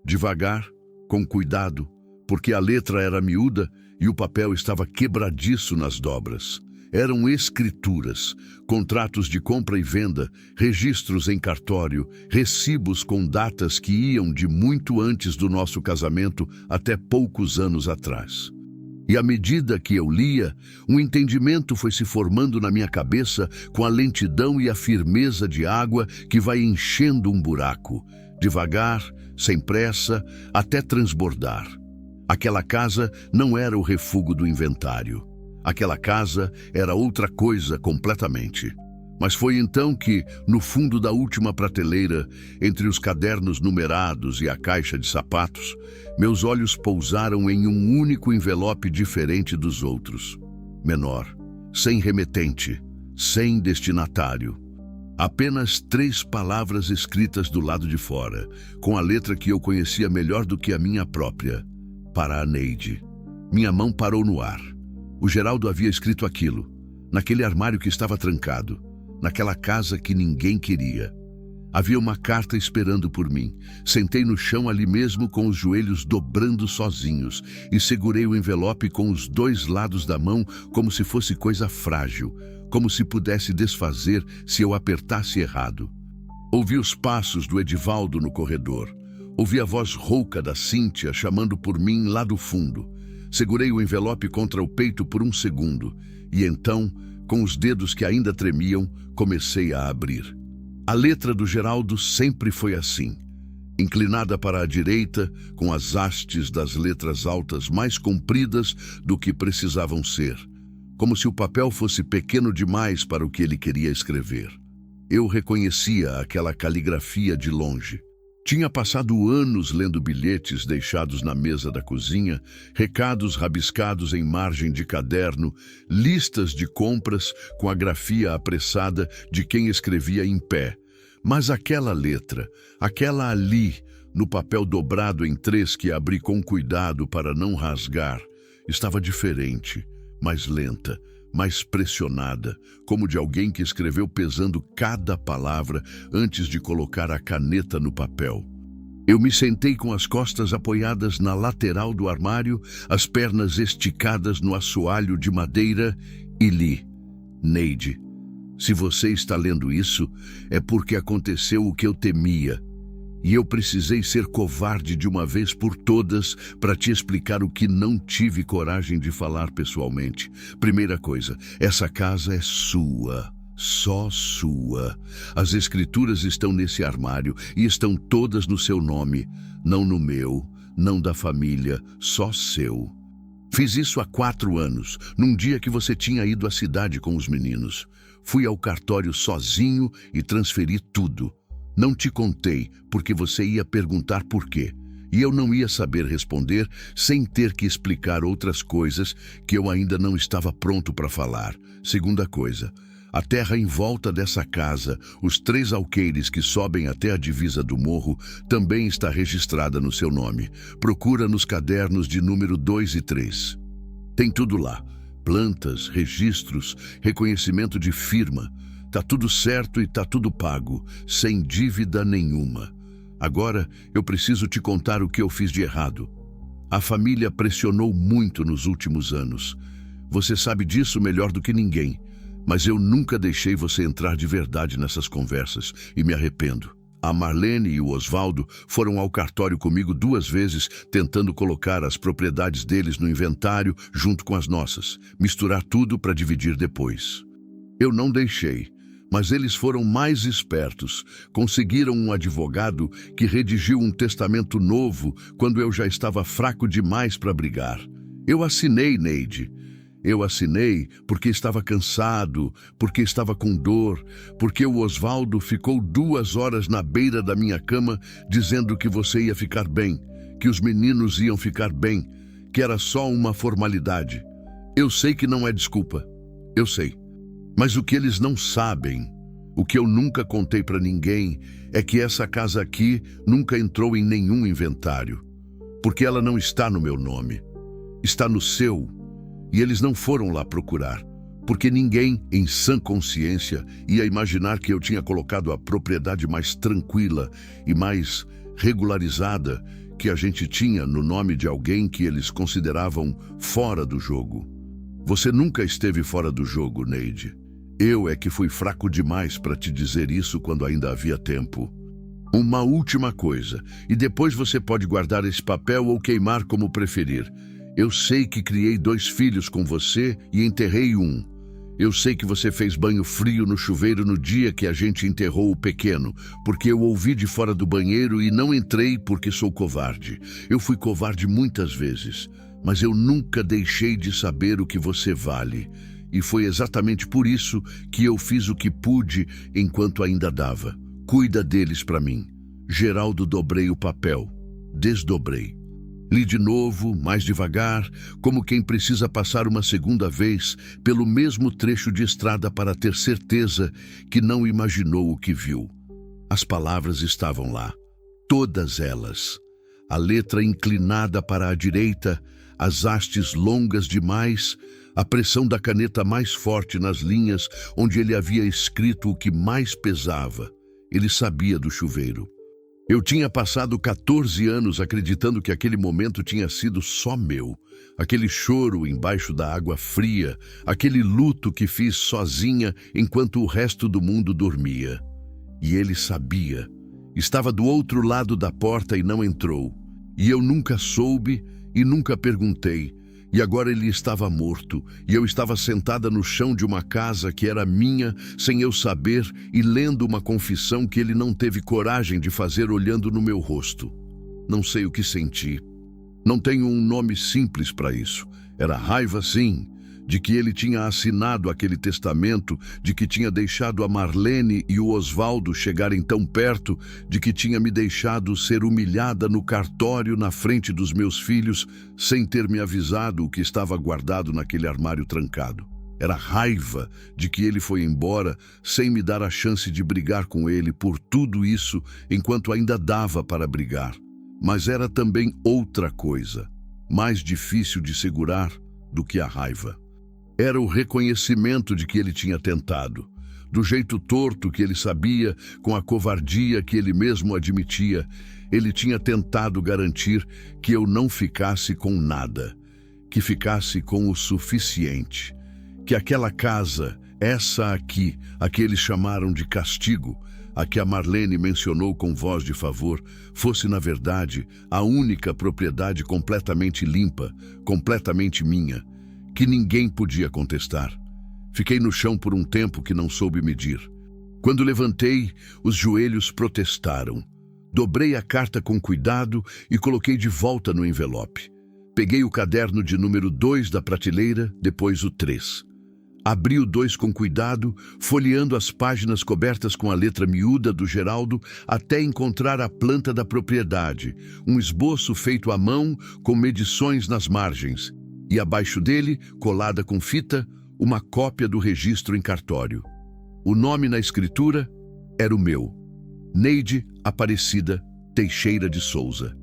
devagar, com cuidado, porque a letra era miúda e o papel estava quebradiço nas dobras. Eram escrituras, contratos de compra e venda, registros em cartório, recibos com datas que iam de muito antes do nosso casamento até poucos anos atrás. E à medida que eu lia, um entendimento foi se formando na minha cabeça com a lentidão e a firmeza de água que vai enchendo um buraco, devagar, sem pressa, até transbordar. Aquela casa não era o refúgio do inventário. Aquela casa era outra coisa completamente. Mas foi então que, no fundo da última prateleira, entre os cadernos numerados e a caixa de sapatos, meus olhos pousaram em um único envelope diferente dos outros. Menor, sem remetente, sem destinatário. Apenas 3 palavras escritas do lado de fora, com a letra que eu conhecia melhor do que a minha própria. Para a Neide. Minha mão parou no ar. O Geraldo havia escrito aquilo, naquele armário que estava trancado, naquela casa que ninguém queria. Havia uma carta esperando por mim. Sentei no chão ali mesmo com os joelhos dobrando sozinhos e segurei o envelope com os 2 lados da mão como se fosse coisa frágil, como se pudesse desfazer se eu apertasse errado. Ouvi os passos do Edivaldo no corredor. Ouvi a voz rouca da Cíntia chamando por mim lá do fundo. Segurei o envelope contra o peito por um segundo e então, com os dedos que ainda tremiam, comecei a abrir. A letra do Geraldo sempre foi assim, inclinada para a direita, com as hastes das letras altas mais compridas do que precisavam ser, como se o papel fosse pequeno demais para o que ele queria escrever. Eu reconhecia aquela caligrafia de longe. Tinha passado anos lendo bilhetes deixados na mesa da cozinha, recados rabiscados em margem de caderno, listas de compras com a grafia apressada de quem escrevia em pé. Mas aquela letra, aquela ali, no papel dobrado em 3 que abri com cuidado para não rasgar, estava diferente, mais lenta, mais pressionada, como de alguém que escreveu pesando cada palavra antes de colocar a caneta no papel. Eu me sentei com as costas apoiadas na lateral do armário, as pernas esticadas no assoalho de madeira e li: Neide, se você está lendo isso, é porque aconteceu o que eu temia. E eu precisei ser covarde de uma vez por todas para te explicar o que não tive coragem de falar pessoalmente. Primeira coisa, essa casa é sua. Só sua. As escrituras estão nesse armário e estão todas no seu nome, não no meu, não da família, só seu. Fiz isso há 4 anos, num dia que você tinha ido à cidade com os meninos. Fui ao cartório sozinho e transferi tudo. Não te contei, porque você ia perguntar por quê. E eu não ia saber responder sem ter que explicar outras coisas que eu ainda não estava pronto para falar. Segunda coisa, a terra em volta dessa casa, os 3 alqueires que sobem até a divisa do morro, também está registrada no seu nome. Procura nos cadernos de número 2 e 3. Tem tudo lá. Plantas, registros, reconhecimento de firma. Tá tudo certo e tá tudo pago, sem dívida nenhuma. Agora, eu preciso te contar o que eu fiz de errado. A família pressionou muito nos últimos anos. Você sabe disso melhor do que ninguém. Mas eu nunca deixei você entrar de verdade nessas conversas e me arrependo. A Marlene e o Osvaldo foram ao cartório comigo 2 vezes, tentando colocar as propriedades deles no inventário junto com as nossas, misturar tudo para dividir depois. Eu não deixei, mas eles foram mais espertos. Conseguiram um advogado que redigiu um testamento novo quando eu já estava fraco demais para brigar. Eu assinei, Neide. Eu assinei porque estava cansado, porque estava com dor, porque o Osvaldo ficou 2 horas na beira da minha cama dizendo que você ia ficar bem, que os meninos iam ficar bem, que era só uma formalidade. Eu sei que não é desculpa, eu sei. Mas o que eles não sabem, o que eu nunca contei para ninguém, é que essa casa aqui nunca entrou em nenhum inventário, porque ela não está no meu nome, está no seu. E eles não foram lá procurar, porque ninguém, em sã consciência, ia imaginar que eu tinha colocado a propriedade mais tranquila e mais regularizada que a gente tinha no nome de alguém que eles consideravam fora do jogo. Você nunca esteve fora do jogo, Neide. Eu é que fui fraco demais para te dizer isso quando ainda havia tempo. Uma última coisa, e depois você pode guardar esse papel ou queimar como preferir. Eu sei que criei 2 filhos com você e enterrei um. Eu sei que você fez banho frio no chuveiro no dia que a gente enterrou o pequeno, porque eu ouvi de fora do banheiro e não entrei porque sou covarde. Eu fui covarde muitas vezes, mas eu nunca deixei de saber o que você vale. E foi exatamente por isso que eu fiz o que pude enquanto ainda dava. Cuida deles para mim. Geraldo, dobrei o papel. Desdobrei. Li de novo, mais devagar, como quem precisa passar uma segunda vez pelo mesmo trecho de estrada para ter certeza que não imaginou o que viu. As palavras estavam lá, todas elas. A letra inclinada para a direita, as hastes longas demais, a pressão da caneta mais forte nas linhas onde ele havia escrito o que mais pesava. Ele sabia do chuveiro. Eu tinha passado 14 anos acreditando que aquele momento tinha sido só meu. Aquele choro embaixo da água fria, aquele luto que fiz sozinha enquanto o resto do mundo dormia. E ele sabia. Estava do outro lado da porta e não entrou. E eu nunca soube e nunca perguntei. E agora ele estava morto, e eu estava sentada no chão de uma casa que era minha, sem eu saber, e lendo uma confissão que ele não teve coragem de fazer olhando no meu rosto. Não sei o que senti. Não tenho um nome simples para isso. Era raiva, sim, de que ele tinha assinado aquele testamento, de que tinha deixado a Marlene e o Osvaldo chegarem tão perto, de que tinha me deixado ser humilhada no cartório na frente dos meus filhos, sem ter me avisado o que estava guardado naquele armário trancado. Era raiva de que ele foi embora sem me dar a chance de brigar com ele por tudo isso enquanto ainda dava para brigar. Mas era também outra coisa, mais difícil de segurar do que a raiva. Era o reconhecimento de que ele tinha tentado, do jeito torto que ele sabia, com a covardia que ele mesmo admitia. Ele tinha tentado garantir que eu não ficasse com nada, que ficasse com o suficiente, que aquela casa, essa aqui, a que eles chamaram de castigo, a que a Marlene mencionou com voz de favor, fosse, na verdade, a única propriedade completamente limpa, completamente minha, que ninguém podia contestar. Fiquei no chão por um tempo que não soube medir. Quando levantei, os joelhos protestaram. Dobrei a carta com cuidado e coloquei de volta no envelope. Peguei o caderno de número 2 da prateleira, depois o 3. Abri o 2 com cuidado, folheando as páginas cobertas com a letra miúda do Geraldo até encontrar a planta da propriedade, um esboço feito à mão com medições nas margens, e abaixo dele, colada com fita, uma cópia do registro em cartório. O nome na escritura era o meu: Neide Aparecida Teixeira de Souza.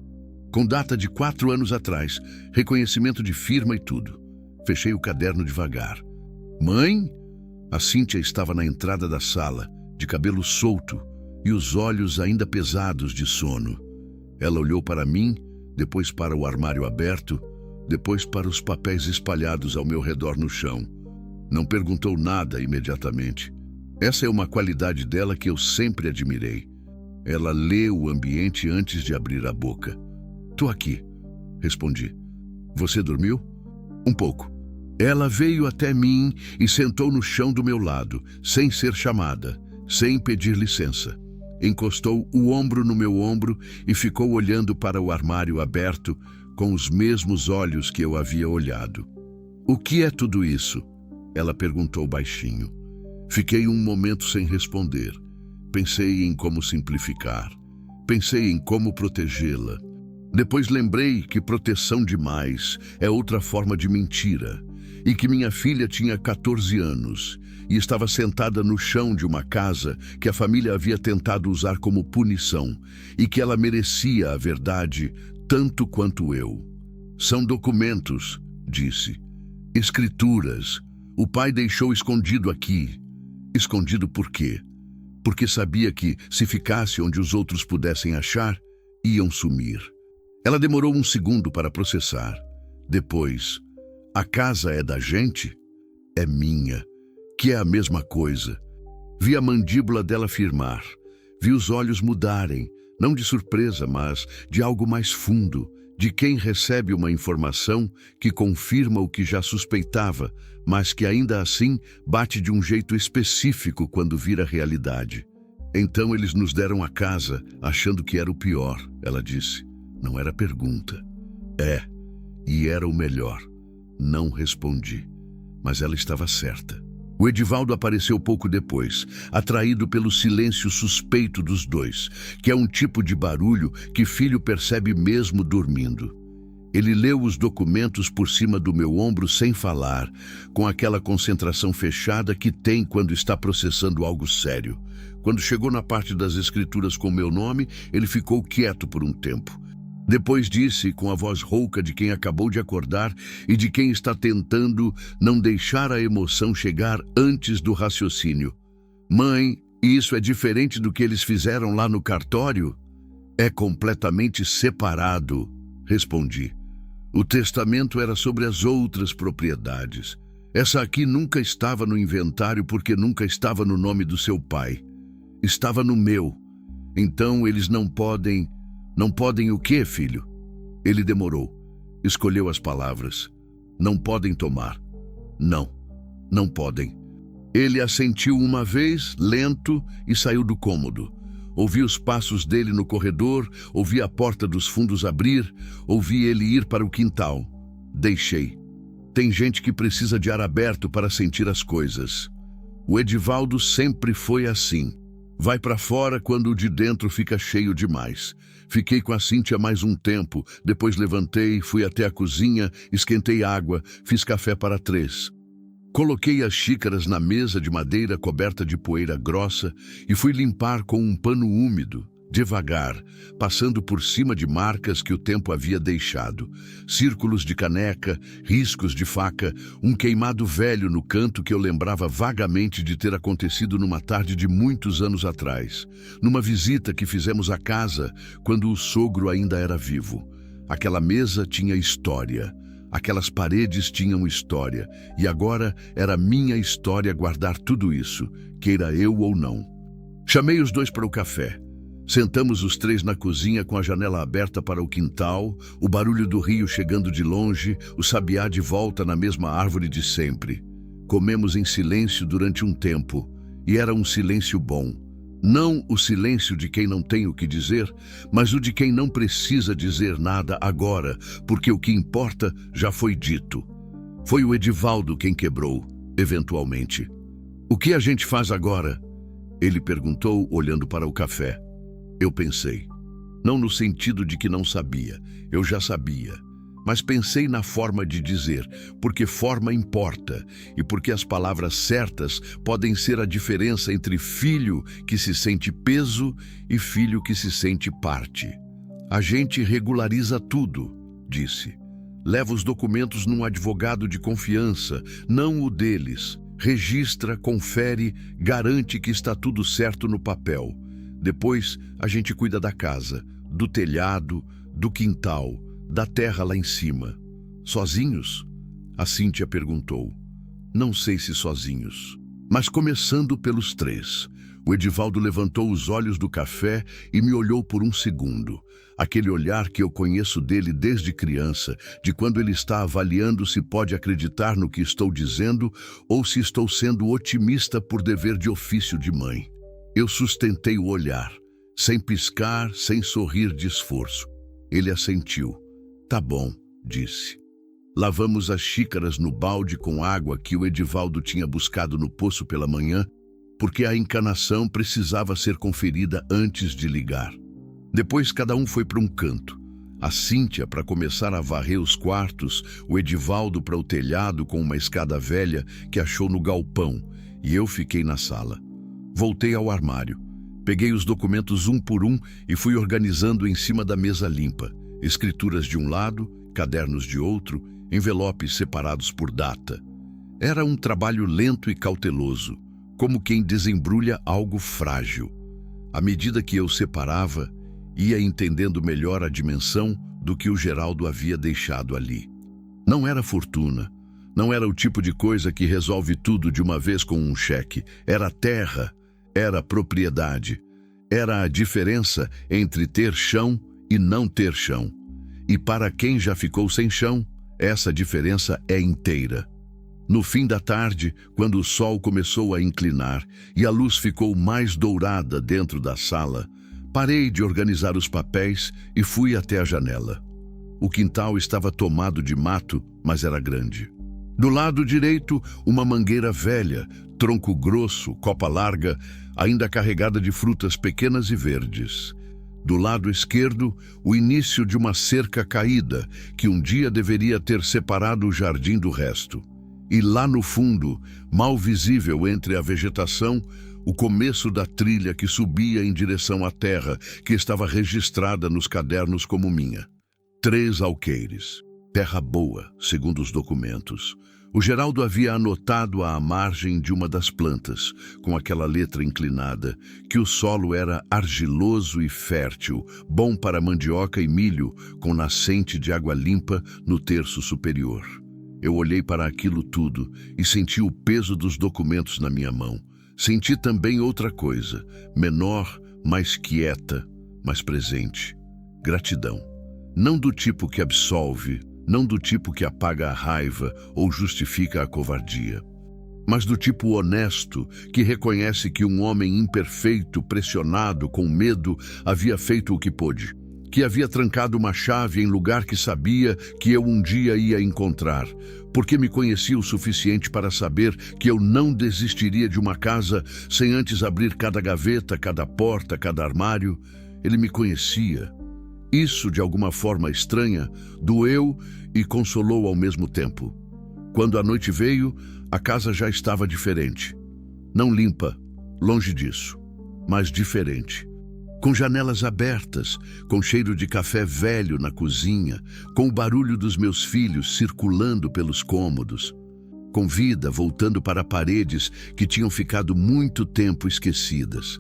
Com data de 4 anos atrás, reconhecimento de firma e tudo. Fechei o caderno devagar. Mãe? A Cíntia estava na entrada da sala, de cabelo solto e os olhos ainda pesados de sono. Ela olhou para mim, depois para o armário aberto, depois para os papéis espalhados ao meu redor no chão. Não perguntou nada imediatamente. Essa é uma qualidade dela que eu sempre admirei. Ela lê o ambiente antes de abrir a boca. "Tô aqui", respondi. "Você dormiu?" "Um pouco." Ela veio até mim e sentou no chão do meu lado, sem ser chamada, sem pedir licença. Encostou o ombro no meu ombro e ficou olhando para o armário aberto com os mesmos olhos que eu havia olhado. "O que é tudo isso?" Ela perguntou baixinho. Fiquei um momento sem responder. Pensei em como simplificar. Pensei em como protegê-la. Depois lembrei que proteção demais é outra forma de mentira, e que minha filha tinha 14 anos e estava sentada no chão de uma casa que a família havia tentado usar como punição, e que ela merecia a verdade tanto quanto eu. "São documentos", disse. "Escrituras. O pai deixou escondido aqui." Escondido por quê? Porque sabia que, se ficasse onde os outros pudessem achar, iam sumir. Ela demorou um segundo para processar. Depois: "A casa é da gente?" "É minha", que é a mesma coisa. Vi a mandíbula dela firmar. Vi os olhos mudarem, não de surpresa, mas de algo mais fundo, de quem recebe uma informação que confirma o que já suspeitava, mas que ainda assim bate de um jeito específico quando vira realidade. "Então eles nos deram a casa, achando que era o pior", ela disse. Não era pergunta. "É, e era o melhor." Não respondi, mas ela estava certa. O Edivaldo apareceu pouco depois, atraído pelo silêncio suspeito dos dois, que é um tipo de barulho que filho percebe mesmo dormindo. Ele leu os documentos por cima do meu ombro sem falar, com aquela concentração fechada que tem quando está processando algo sério. Quando chegou na parte das escrituras com meu nome, ele ficou quieto por um tempo. Depois disse, com a voz rouca de quem acabou de acordar e de quem está tentando não deixar a emoção chegar antes do raciocínio: "Mãe, isso é diferente do que eles fizeram lá no cartório?" "É completamente separado", respondi. "O testamento era sobre as outras propriedades. Essa aqui nunca estava no inventário porque nunca estava no nome do seu pai. Estava no meu. Então eles não podem... Não podem o quê, filho?" Ele demorou. Escolheu as palavras. "Não podem tomar." "Não, não podem." Ele assentiu uma vez, lento, e saiu do cômodo. Ouvi os passos dele no corredor, ouvi a porta dos fundos abrir, ouvi ele ir para o quintal. Deixei. Tem gente que precisa de ar aberto para sentir as coisas. O Edivaldo sempre foi assim. Vai para fora quando o de dentro fica cheio demais. Fiquei com a Cíntia mais um tempo, depois levantei, fui até a cozinha, esquentei água, fiz café para 3. Coloquei as xícaras na mesa de madeira coberta de poeira grossa e fui limpar com um pano úmido, devagar, passando por cima de marcas que o tempo havia deixado. Círculos de caneca, riscos de faca, um queimado velho no canto que eu lembrava vagamente de ter acontecido numa tarde de muitos anos atrás, numa visita que fizemos à casa quando o sogro ainda era vivo. Aquela mesa tinha história. Aquelas paredes tinham história, e agora era minha história guardar tudo isso, queira eu ou não. Chamei os dois para o café. Sentamos os 3 na cozinha com a janela aberta para o quintal, o barulho do rio chegando de longe, o sabiá de volta na mesma árvore de sempre. Comemos em silêncio durante um tempo, e era um silêncio bom. Não o silêncio de quem não tem o que dizer, mas o de quem não precisa dizer nada agora, porque o que importa já foi dito. Foi o Edivaldo quem quebrou, eventualmente. "O que a gente faz agora?" Ele perguntou, olhando para o café. Eu pensei. Não no sentido de que não sabia, eu já sabia. Mas pensei na forma de dizer, porque forma importa e porque as palavras certas podem ser a diferença entre filho que se sente peso e filho que se sente parte. "A gente regulariza tudo", disse. "Leva os documentos num advogado de confiança, não o deles. Registra, confere, garante que está tudo certo no papel. Depois a gente cuida da casa, do telhado, do quintal, da terra lá em cima." "Sozinhos?" A Cíntia perguntou. "Não sei se sozinhos, mas começando pelos três." O Edivaldo levantou os olhos do café e me olhou por um segundo. Aquele olhar que eu conheço dele desde criança, de quando ele está avaliando se pode acreditar no que estou dizendo ou se estou sendo otimista por dever de ofício de mãe. Eu sustentei o olhar, sem piscar, sem sorrir de esforço. Ele assentiu. "Tá bom", disse. Lavamos as xícaras no balde com água que o Edivaldo tinha buscado no poço pela manhã, porque a encanação precisava ser conferida antes de ligar. Depois cada um foi para um canto. A Cíntia para começar a varrer os quartos, o Edivaldo para o telhado com uma escada velha que achou no galpão, e eu fiquei na sala. Voltei ao armário. Peguei os documentos um por um e fui organizando em cima da mesa limpa. Escrituras de um lado, cadernos de outro, envelopes separados por data. Era um trabalho lento e cauteloso, como quem desembrulha algo frágil. À medida que eu separava, ia entendendo melhor a dimensão do que o Geraldo havia deixado ali. Não era fortuna, não era o tipo de coisa que resolve tudo de uma vez com um cheque. Era terra, era propriedade, era a diferença entre ter chão e não ter chão. E para quem já ficou sem chão, essa diferença é inteira. No fim da tarde, quando o sol começou a inclinar e a luz ficou mais dourada dentro da sala, parei de organizar os papéis e fui até a janela. O quintal estava tomado de mato, mas era grande. Do lado direito, uma mangueira velha, tronco grosso, copa larga, ainda carregada de frutas pequenas e verdes. Do lado esquerdo, o início de uma cerca caída, que um dia deveria ter separado o jardim do resto. E lá no fundo, mal visível entre a vegetação, o começo da trilha que subia em direção à terra, que estava registrada nos cadernos como minha. 3 alqueires. Terra boa, segundo os documentos. O Geraldo havia anotado à margem de uma das plantas, com aquela letra inclinada, que o solo era argiloso e fértil, bom para mandioca e milho, com nascente de água limpa no terço superior. Eu olhei para aquilo tudo e senti o peso dos documentos na minha mão. Senti também outra coisa, menor, mais quieta, mais presente. Gratidão. Não do tipo que absolve, não do tipo que apaga a raiva ou justifica a covardia, mas do tipo honesto que reconhece que um homem imperfeito, pressionado, com medo, havia feito o que pôde, que havia trancado uma chave em lugar que sabia que eu um dia ia encontrar, porque me conhecia o suficiente para saber que eu não desistiria de uma casa sem antes abrir cada gaveta, cada porta, cada armário. Ele me conhecia. Isso, de alguma forma estranha, doeu e consolou ao mesmo tempo. Quando a noite veio, a casa já estava diferente. Não limpa, longe disso, mas diferente. Com janelas abertas, com cheiro de café velho na cozinha, com o barulho dos meus filhos circulando pelos cômodos, com vida voltando para paredes que tinham ficado muito tempo esquecidas.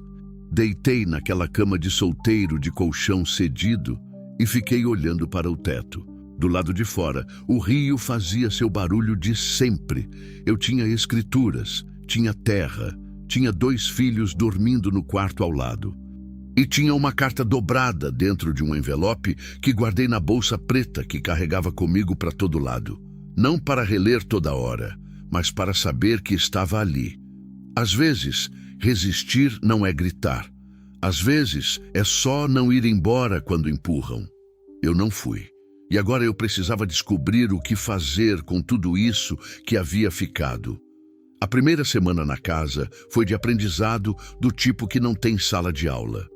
Deitei naquela cama de solteiro de colchão cedido e fiquei olhando para o teto. Do lado de fora, o rio fazia seu barulho de sempre. Eu tinha escrituras, tinha terra, tinha 2 filhos dormindo no quarto ao lado. E tinha uma carta dobrada dentro de um envelope que guardei na bolsa preta que carregava comigo para todo lado. Não para reler toda hora, mas para saber que estava ali. Às vezes, resistir não é gritar. Às vezes, é só não ir embora quando empurram. Eu não fui. E agora eu precisava descobrir o que fazer com tudo isso que havia ficado. A primeira semana na casa foi de aprendizado do tipo que não tem sala de aula.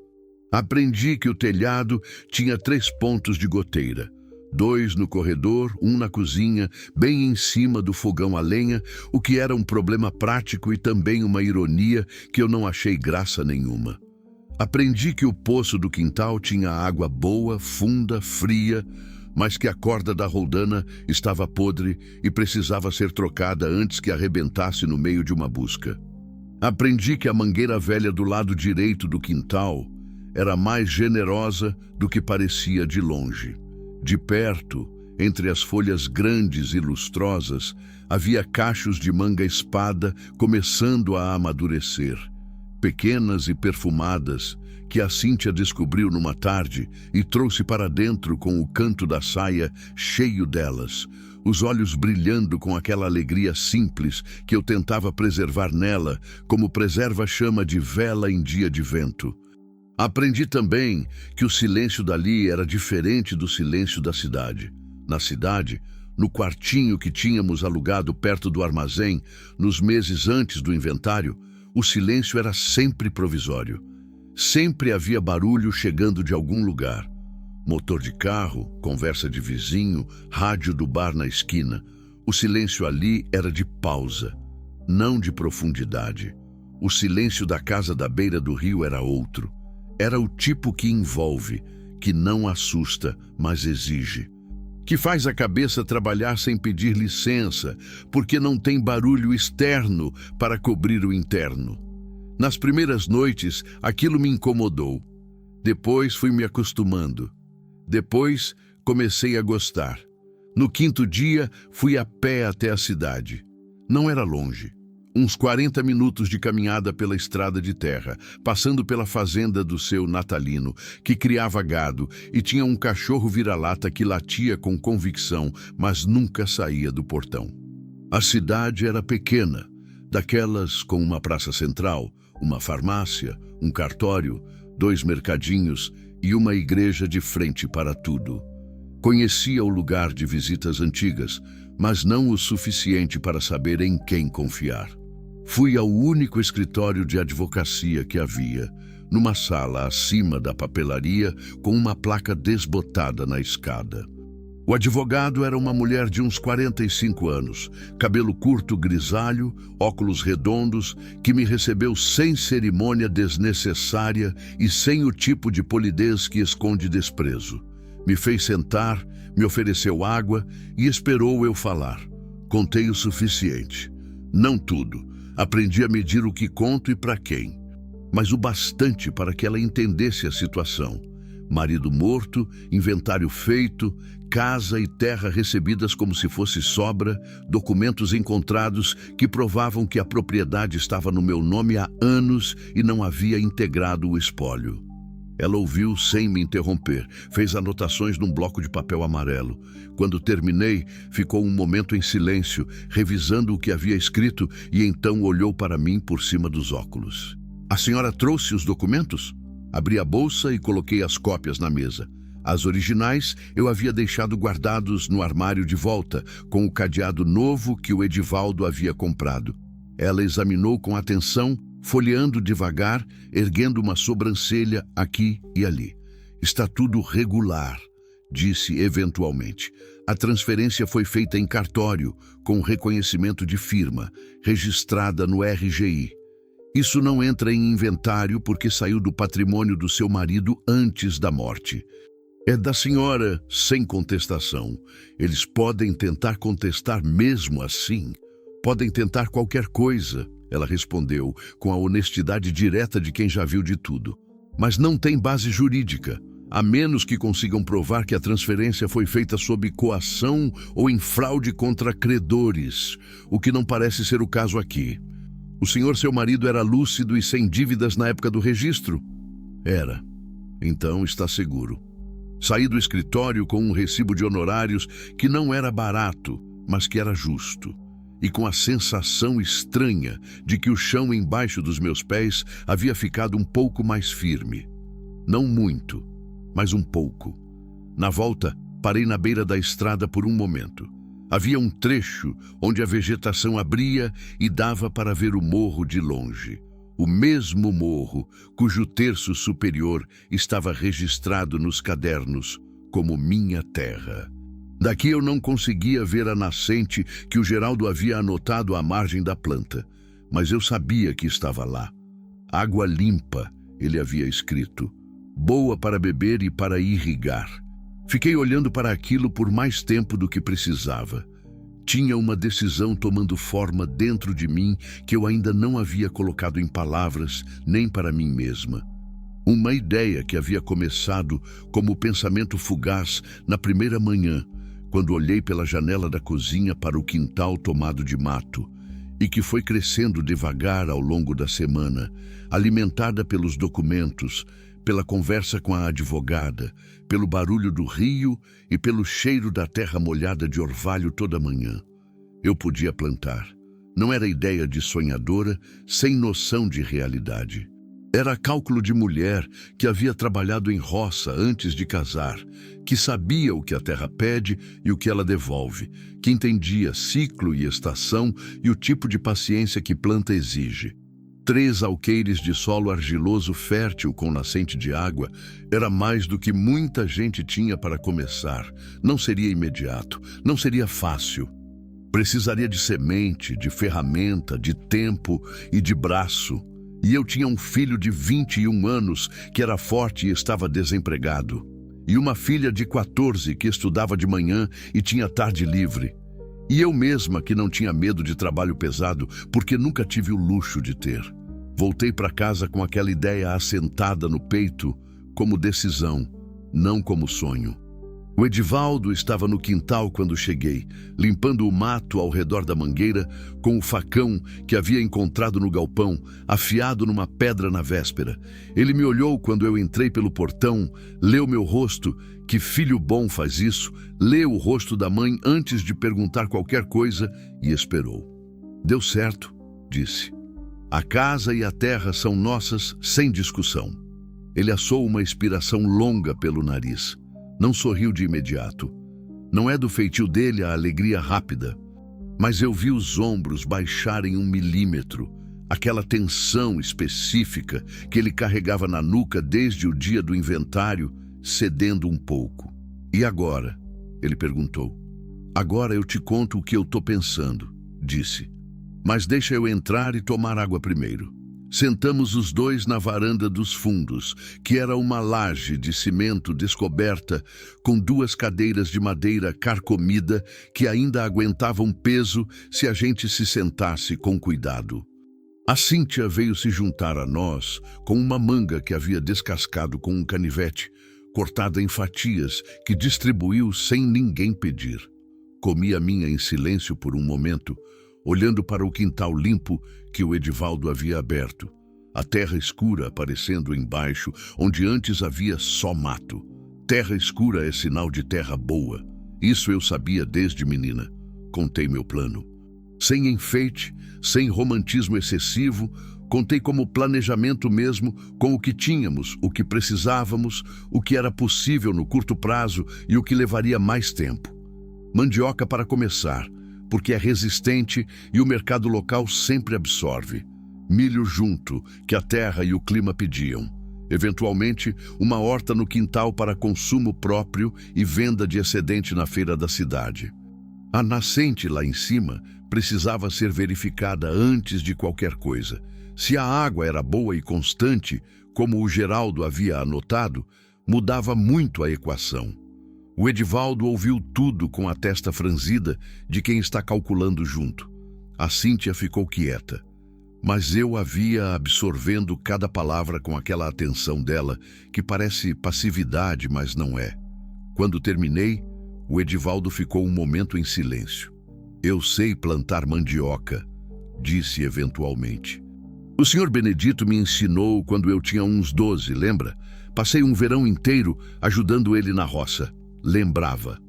Aprendi que o telhado tinha 3 pontos de goteira. 2 no corredor, 1 na cozinha, bem em cima do fogão a lenha, o que era um problema prático e também uma ironia que eu não achei graça nenhuma. Aprendi que o poço do quintal tinha água boa, funda, fria, mas que a corda da roldana estava podre e precisava ser trocada antes que arrebentasse no meio de uma busca. Aprendi que a mangueira velha do lado direito do quintal era mais generosa do que parecia de longe. De perto, entre as folhas grandes e lustrosas, havia cachos de manga-espada começando a amadurecer, pequenas e perfumadas, que a Cíntia descobriu numa tarde e trouxe para dentro com o canto da saia cheio delas, os olhos brilhando com aquela alegria simples que eu tentava preservar nela, como preserva a chama de vela em dia de vento. Aprendi também que o silêncio dali era diferente do silêncio da cidade. Na cidade, no quartinho que tínhamos alugado perto do armazém, nos meses antes do inventário, o silêncio era sempre provisório. Sempre havia barulho chegando de algum lugar. Motor de carro, conversa de vizinho, rádio do bar na esquina. O silêncio ali era de pausa, não de profundidade. O silêncio da casa da beira do rio era outro. Era o tipo que envolve, que não assusta, mas exige. Que faz a cabeça trabalhar sem pedir licença, porque não tem barulho externo para cobrir o interno. Nas primeiras noites, aquilo me incomodou. Depois fui me acostumando. Depois, comecei a gostar. No 5º dia, fui a pé até a cidade. Não era longe. Uns 40 minutos de caminhada pela estrada de terra, passando pela fazenda do seu Natalino, que criava gado e tinha um cachorro vira-lata que latia com convicção, mas nunca saía do portão. A cidade era pequena, daquelas com uma praça central, uma farmácia, um cartório, 2 mercadinhos e uma igreja de frente para tudo. Conhecia o lugar de visitas antigas, mas não o suficiente para saber em quem confiar. Fui ao único escritório de advocacia que havia, numa sala acima da papelaria, com uma placa desbotada na escada. O advogado era uma mulher de uns 45 anos, cabelo curto grisalho, óculos redondos, que me recebeu sem cerimônia desnecessária e sem o tipo de polidez que esconde desprezo. Me fez sentar, me ofereceu água e esperou eu falar. Contei o suficiente. Não tudo. Aprendi a medir o que conto e para quem. Mas o bastante para que ela entendesse a situação. Marido morto, inventário feito, casa e terra recebidas como se fosse sobra, documentos encontrados que provavam que a propriedade estava no meu nome há anos e não havia integrado o espólio. Ela ouviu sem me interromper, fez anotações num bloco de papel amarelo. Quando terminei, ficou um momento em silêncio, revisando o que havia escrito, e então olhou para mim por cima dos óculos. A senhora trouxe os documentos? Abri a bolsa e coloquei as cópias na mesa. As originais eu havia deixado guardados no armário de volta, com o cadeado novo que o Edivaldo havia comprado. Ela examinou com atenção, folheando devagar, erguendo uma sobrancelha aqui e ali. Está tudo regular, disse eventualmente. A transferência foi feita em cartório, com reconhecimento de firma, registrada no RGI. Isso não entra em inventário porque saiu do patrimônio do seu marido antes da morte. É da senhora, sem contestação. Eles podem tentar contestar mesmo assim. Podem tentar qualquer coisa. Ela respondeu com a honestidade direta de quem já viu de tudo. Mas não tem base jurídica, a menos que consigam provar que a transferência foi feita sob coação ou em fraude contra credores, o que não parece ser o caso aqui. O senhor, seu marido, era lúcido e sem dívidas na época do registro? Era. Então está seguro. Saí do escritório com um recibo de honorários que não era barato, mas que era justo. e com a sensação estranha de que o chão embaixo dos meus pés havia ficado um pouco mais firme. Não muito, mas um pouco. Na volta, parei na beira da estrada por um momento. Havia um trecho onde a vegetação abria e dava para ver o morro de longe. O mesmo morro cujo terço superior estava registrado nos cadernos como minha terra. Daqui eu não conseguia ver a nascente que o Geraldo havia anotado à margem da planta, mas eu sabia que estava lá. Água limpa, ele havia escrito, boa para beber e para irrigar. Fiquei olhando para aquilo por mais tempo do que precisava. Tinha uma decisão tomando forma dentro de mim que eu ainda não havia colocado em palavras nem para mim mesma. Uma ideia que havia começado como pensamento fugaz na primeira manhã, quando olhei pela janela da cozinha para o quintal tomado de mato, e que foi crescendo devagar ao longo da semana, alimentada pelos documentos, pela conversa com a advogada, pelo barulho do rio e pelo cheiro da terra molhada de orvalho toda manhã. Eu podia plantar. Não era ideia de sonhadora, sem noção de realidade. Era cálculo de mulher que havia trabalhado em roça antes de casar, que sabia o que a terra pede e o que ela devolve, que entendia ciclo e estação e o tipo de paciência que planta exige. 3 alqueires de solo argiloso fértil com nascente de água era mais do que muita gente tinha para começar. Não seria imediato, não seria fácil. Precisaria de semente, de ferramenta, de tempo e de braço. E eu tinha um filho de 21 anos que era forte e estava desempregado. E uma filha de 14 que estudava de manhã e tinha tarde livre. E eu mesma que não tinha medo de trabalho pesado porque nunca tive o luxo de ter. Voltei para casa com aquela ideia assentada no peito como decisão, não como sonho. O Edivaldo estava no quintal quando cheguei, limpando o mato ao redor da mangueira com o facão que havia encontrado no galpão, afiado numa pedra na véspera. Ele me olhou quando eu entrei pelo portão, leu meu rosto, que filho bom faz isso, leu o rosto da mãe antes de perguntar qualquer coisa e esperou. Deu certo, disse. A casa e a terra são nossas sem discussão. Ele assou uma expiração longa pelo nariz. Não sorriu de imediato. Não é do feitio dele a alegria rápida. Mas eu vi os ombros baixarem 1 milímetro, aquela tensão específica que ele carregava na nuca desde o dia do inventário, cedendo um pouco. E agora? Ele perguntou. Agora eu te conto o que eu tô pensando, disse. Mas deixa eu entrar e tomar água primeiro. Sentamos os dois na varanda dos fundos, que era uma laje de cimento descoberta com 2 cadeiras de madeira carcomida que ainda aguentavam peso se a gente se sentasse com cuidado. A Cíntia veio se juntar a nós com uma manga que havia descascado com um canivete, cortada em fatias, que distribuiu sem ninguém pedir. Comi a minha em silêncio por um momento, olhando para o quintal limpo que o Edivaldo havia aberto, a terra escura aparecendo embaixo, onde antes havia só mato. Terra escura é sinal de terra boa. Isso eu sabia desde menina. Contei meu plano. Sem enfeite, sem romantismo excessivo, contei como planejamento mesmo, com o que tínhamos, o que precisávamos, o que era possível no curto prazo e o que levaria mais tempo. Mandioca para começar, porque é resistente e o mercado local sempre absorve. Milho junto, que a terra e o clima pediam. Eventualmente, uma horta no quintal para consumo próprio e venda de excedente na feira da cidade. A nascente lá em cima precisava ser verificada antes de qualquer coisa. Se a água era boa e constante, como o Geraldo havia anotado, mudava muito a equação. O Edivaldo ouviu tudo com a testa franzida de quem está calculando junto. A Cíntia ficou quieta, mas eu a via absorvendo cada palavra com aquela atenção dela, que parece passividade, mas não é. Quando terminei, o Edivaldo ficou um momento em silêncio. Eu sei plantar mandioca, disse eventualmente. O senhor Benedito me ensinou quando eu tinha uns 12, lembra? Passei um verão inteiro ajudando ele na roça. Lembrava.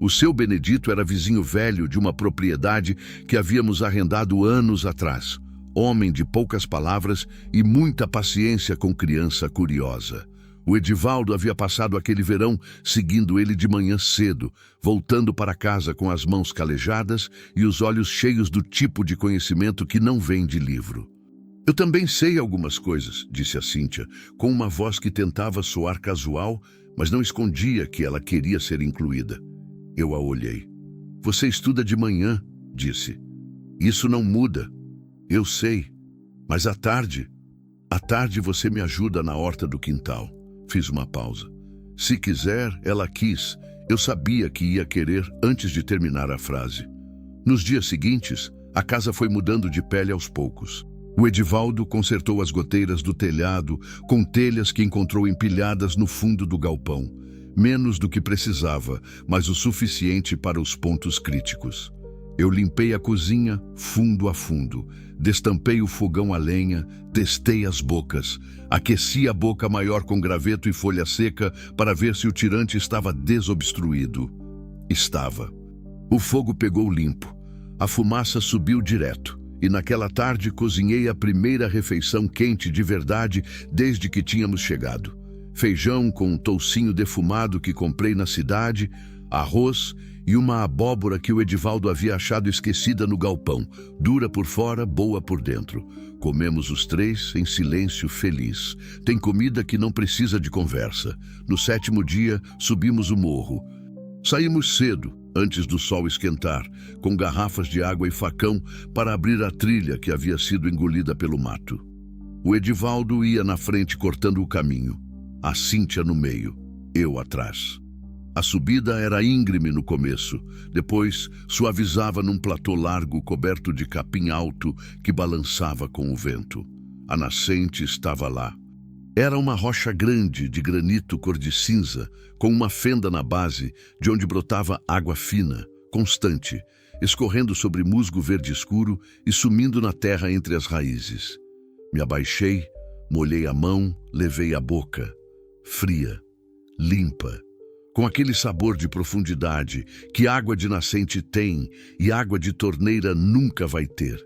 O seu Benedito era vizinho velho de uma propriedade que havíamos arrendado anos atrás. Homem de poucas palavras e muita paciência com criança curiosa. O Edivaldo havia passado aquele verão seguindo ele de manhã cedo, voltando para casa com as mãos calejadas e os olhos cheios do tipo de conhecimento que não vem de livro. Eu também sei algumas coisas, disse a Cíntia, com uma voz que tentava soar casual, mas não escondia que ela queria ser incluída. Eu a olhei. Você estuda de manhã, disse. Isso não muda. Eu sei. Mas à tarde você me ajuda na horta do quintal. Fiz uma pausa. Se quiser, ela quis. Eu sabia que ia querer antes de terminar a frase. Nos dias seguintes, a casa foi mudando de pele aos poucos. O Edivaldo consertou as goteiras do telhado com telhas que encontrou empilhadas no fundo do galpão. Menos do que precisava, mas o suficiente para os pontos críticos. Eu limpei a cozinha fundo a fundo, destampei o fogão a lenha, testei as bocas, aqueci a boca maior com graveto e folha seca para ver se o tirante estava desobstruído. Estava. O fogo pegou limpo, a fumaça subiu direto, e naquela tarde cozinhei a primeira refeição quente de verdade desde que tínhamos chegado. Feijão com um toucinho defumado que comprei na cidade, arroz e uma abóbora que o Edivaldo havia achado esquecida no galpão, dura por fora, boa por dentro. Comemos os três em silêncio feliz. Tem comida que não precisa de conversa. No 7º dia, subimos o morro. Saímos cedo, antes do sol esquentar, com garrafas de água e facão para abrir a trilha que havia sido engolida pelo mato. O Edivaldo ia na frente cortando o caminho, a Cíntia no meio, eu atrás. A subida era íngreme no começo, depois suavizava num platô largo coberto de capim alto que balançava com o vento. A nascente estava lá. Era uma rocha grande de granito cor de cinza, com uma fenda na base, de onde brotava água fina, constante, escorrendo sobre musgo verde escuro e sumindo na terra entre as raízes. Me abaixei, molhei a mão, levei a boca. Fria, limpa, com aquele sabor de profundidade que água de nascente tem e água de torneira nunca vai ter.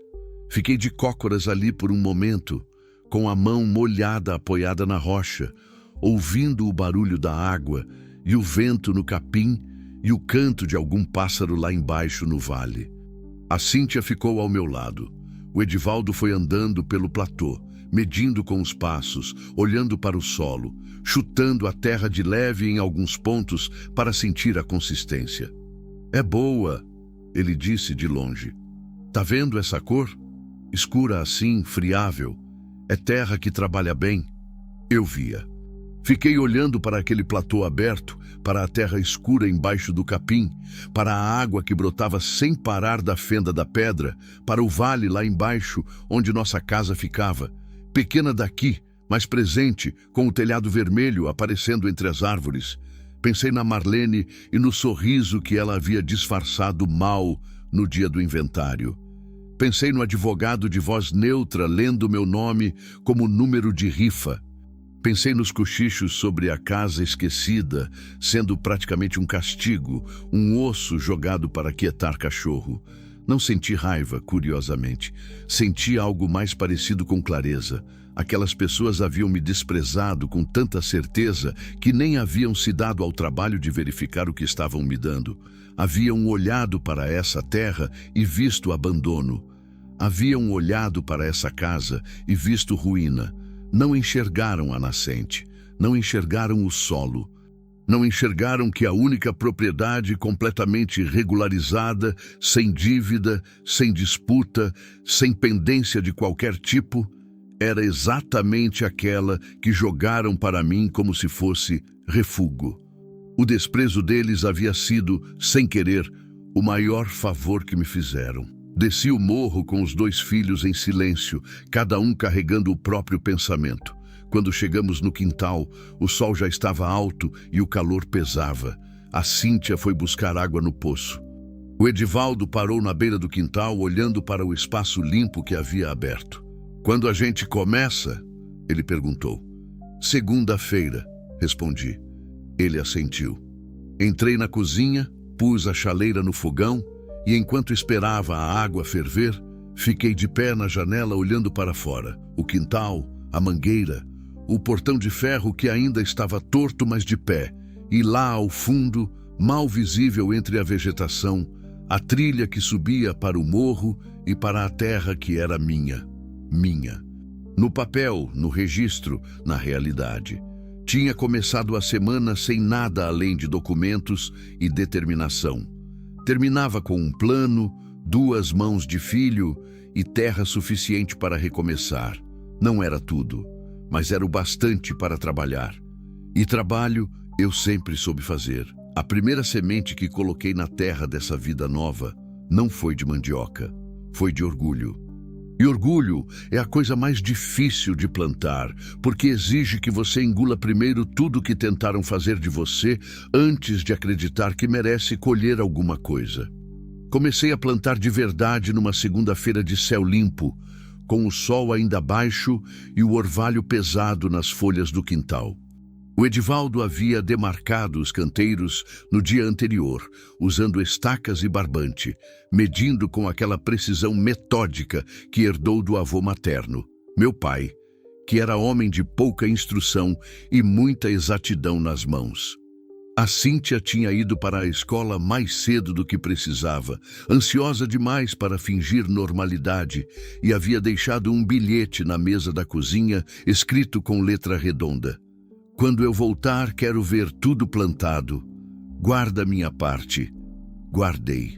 Fiquei de cócoras ali por um momento, com a mão molhada apoiada na rocha, ouvindo o barulho da água e o vento no capim e o canto de algum pássaro lá embaixo no vale. A Cíntia ficou ao meu lado. O Edivaldo foi andando pelo platô, medindo com os passos, olhando para o solo, chutando a terra de leve em alguns pontos para sentir a consistência. É boa, ele disse de longe. Tá vendo essa cor? Escura assim, friável. É terra que trabalha bem. Eu via. Fiquei olhando para aquele platô aberto, para a terra escura embaixo do capim, para a água que brotava sem parar da fenda da pedra, para o vale lá embaixo, onde nossa casa ficava. Pequena daqui, mas presente, com o telhado vermelho aparecendo entre as árvores. Pensei na Marlene e no sorriso que ela havia disfarçado mal no dia do inventário. Pensei no advogado de voz neutra lendo meu nome como número de rifa. Pensei nos cochichos sobre a casa esquecida, sendo praticamente um castigo, um osso jogado para aquietar cachorro. Não senti raiva, curiosamente. Senti algo mais parecido com clareza. Aquelas pessoas haviam me desprezado com tanta certeza que nem haviam se dado ao trabalho de verificar o que estavam me dando. Haviam olhado para essa terra e visto abandono. Haviam olhado para essa casa e visto ruína. Não enxergaram a nascente, não enxergaram o solo, não enxergaram que a única propriedade completamente regularizada, sem dívida, sem disputa, sem pendência de qualquer tipo, era exatamente aquela que jogaram para mim como se fosse refúgio. O desprezo deles havia sido, sem querer, o maior favor que me fizeram. Desci o morro com os 2 filhos em silêncio, cada um carregando o próprio pensamento. Quando chegamos no quintal, o sol já estava alto e o calor pesava. A Cíntia foi buscar água no poço. O Edivaldo parou na beira do quintal, olhando para o espaço limpo que havia aberto. "Quando a gente começa?" ele perguntou. "Segunda-feira", respondi. Ele assentiu. Entrei na cozinha, Pus a chaleira no fogão e, enquanto esperava a água ferver, fiquei de pé na janela olhando para fora. O quintal, a mangueira, o portão de ferro que ainda estava torto, mas de pé, e lá ao fundo, mal visível entre a vegetação, a trilha que subia para o morro e para a terra que era minha. No papel, no registro, na realidade. Tinha começado a semana sem nada além de documentos e determinação. Terminava com um plano, 2 mãos de filho e terra suficiente para recomeçar. Não era tudo, mas era o bastante para trabalhar. E trabalho eu sempre soube fazer. A primeira semente que coloquei na terra dessa vida nova não foi de mandioca, foi de orgulho. E orgulho é a coisa mais difícil de plantar, porque exige que você engula primeiro tudo que tentaram fazer de você antes de acreditar que merece colher alguma coisa. Comecei a plantar de verdade numa segunda-feira de céu limpo, com o sol ainda baixo e o orvalho pesado nas folhas do quintal. O Edivaldo havia demarcado os canteiros no dia anterior, usando estacas e barbante, medindo com aquela precisão metódica que herdou do avô materno, meu pai, que era homem de pouca instrução e muita exatidão nas mãos. A Cíntia tinha ido para a escola mais cedo do que precisava, ansiosa demais para fingir normalidade, e havia deixado um bilhete na mesa da cozinha, escrito com letra redonda. Quando eu voltar, quero ver tudo plantado. Guarda minha parte. Guardei.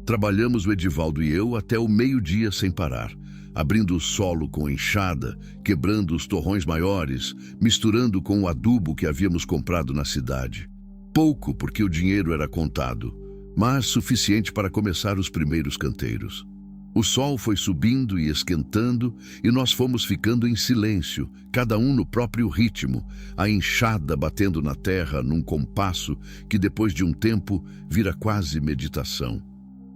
Trabalhamos o Edivaldo e eu até o meio-dia sem parar, abrindo o solo com enxada, quebrando os torrões maiores, misturando com o adubo que havíamos comprado na cidade. Pouco, porque o dinheiro era contado, mas suficiente para começar os primeiros canteiros. O sol foi subindo e esquentando e nós fomos ficando em silêncio, cada um no próprio ritmo, a enxada batendo na terra num compasso que depois de um tempo vira quase meditação.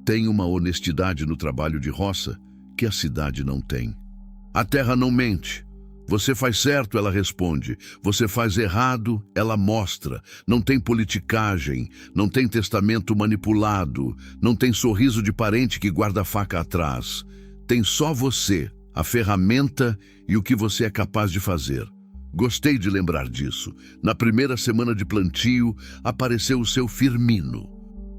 Tem uma honestidade no trabalho de roça que a cidade não tem. A terra não mente. Você faz certo, ela responde. Você faz errado, ela mostra. Não tem politicagem, não tem testamento manipulado, não tem sorriso de parente que guarda a faca atrás. Tem só você, a ferramenta e o que você é capaz de fazer. Gostei de lembrar disso. Na primeira semana de plantio, apareceu o seu Firmino.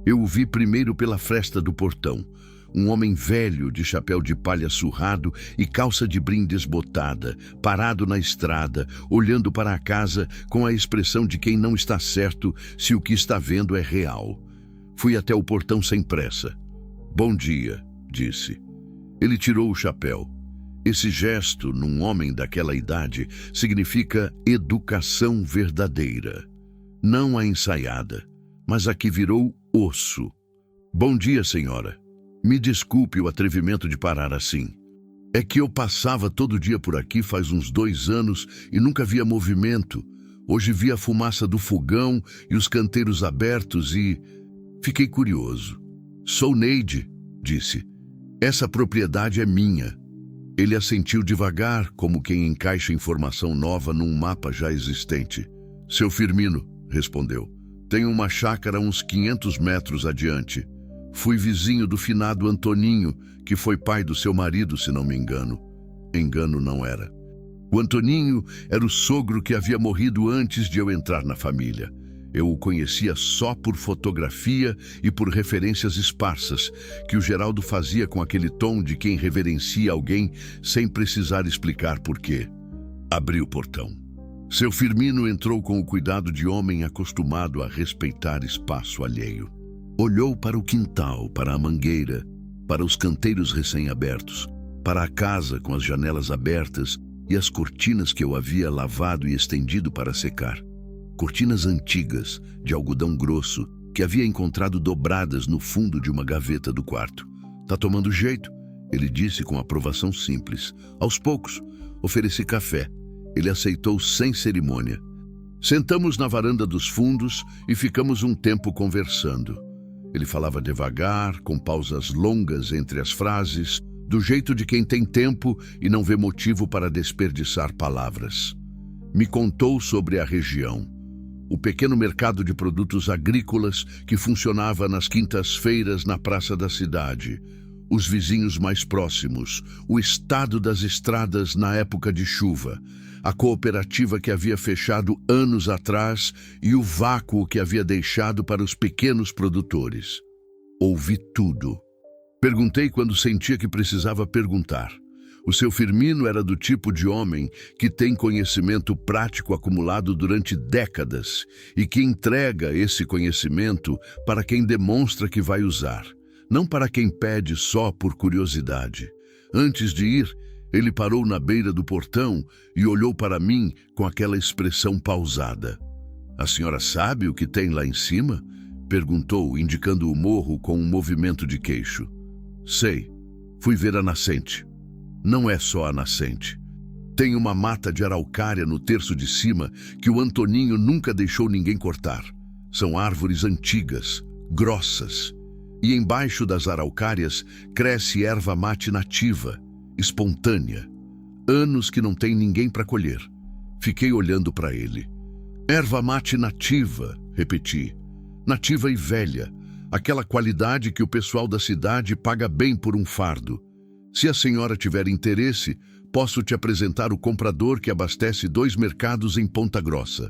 Eu o vi primeiro pela fresta do portão. Um homem velho, de chapéu de palha surrado e calça de brim desbotada, parado na estrada, olhando para a casa com a expressão de quem não está certo se o que está vendo é real. Fui até o portão sem pressa. Bom dia, disse. Ele tirou o chapéu. Esse gesto, num homem daquela idade, significa educação verdadeira. Não a ensaiada, mas a que virou osso. Bom dia, senhora. Me desculpe o atrevimento de parar assim. É que eu passava todo dia por aqui faz uns 2 anos e nunca via movimento. Hoje vi a fumaça do fogão e os canteiros abertos e... fiquei curioso. Sou Neide, disse. Essa propriedade é minha. Ele assentiu devagar, como quem encaixa informação nova num mapa já existente. Seu Firmino, respondeu. Tem uma chácara uns 500 metros adiante. Fui vizinho do finado Antoninho, que foi pai do seu marido, se não me engano. Engano não era. O Antoninho era o sogro que havia morrido antes de eu entrar na família. Eu o conhecia só por fotografia e por referências esparsas, que o Geraldo fazia com aquele tom de quem reverencia alguém sem precisar explicar por quê. Abri o portão. Seu Firmino entrou com o cuidado de homem acostumado a respeitar espaço alheio. Olhou para o quintal, para a mangueira, para os canteiros recém-abertos, para a casa com as janelas abertas e as cortinas que eu havia lavado e estendido para secar. Cortinas antigas, de algodão grosso, que havia encontrado dobradas no fundo de uma gaveta do quarto. Tá tomando jeito, ele disse com aprovação simples. Aos poucos, ofereci café. Ele aceitou sem cerimônia. Sentamos na varanda dos fundos e ficamos um tempo conversando. Ele falava devagar, com pausas longas entre as frases, do jeito de quem tem tempo e não vê motivo para desperdiçar palavras. Me contou sobre a região. o pequeno mercado de produtos agrícolas que funcionava nas quintas-feiras na praça da cidade, os vizinhos mais próximos, o estado das estradas na época de chuva, a cooperativa que havia fechado anos atrás e o vácuo que havia deixado para os pequenos produtores. Ouvi tudo. Perguntei quando sentia que precisava perguntar. O seu Firmino era do tipo de homem que tem conhecimento prático acumulado durante décadas e que entrega esse conhecimento para quem demonstra que vai usar, não para quem pede só por curiosidade. Antes de ir, ele parou na beira do portão e olhou para mim com aquela expressão pausada. "A senhora sabe o que tem lá em cima?" perguntou, indicando o morro com um movimento de queixo. "Sei. Fui ver a nascente." "Não é só a nascente. Tem uma mata de araucária no terço de cima que o Antoninho nunca deixou ninguém cortar. São árvores antigas, grossas. E embaixo das araucárias cresce erva mate nativa, espontânea. Anos que não tem ninguém para colher." Fiquei olhando para ele. "Erva mate nativa", repeti. "Nativa e velha. Aquela qualidade que o pessoal da cidade paga bem por um fardo. Se a senhora tiver interesse, posso te apresentar o comprador que abastece 2 mercados em Ponta Grossa.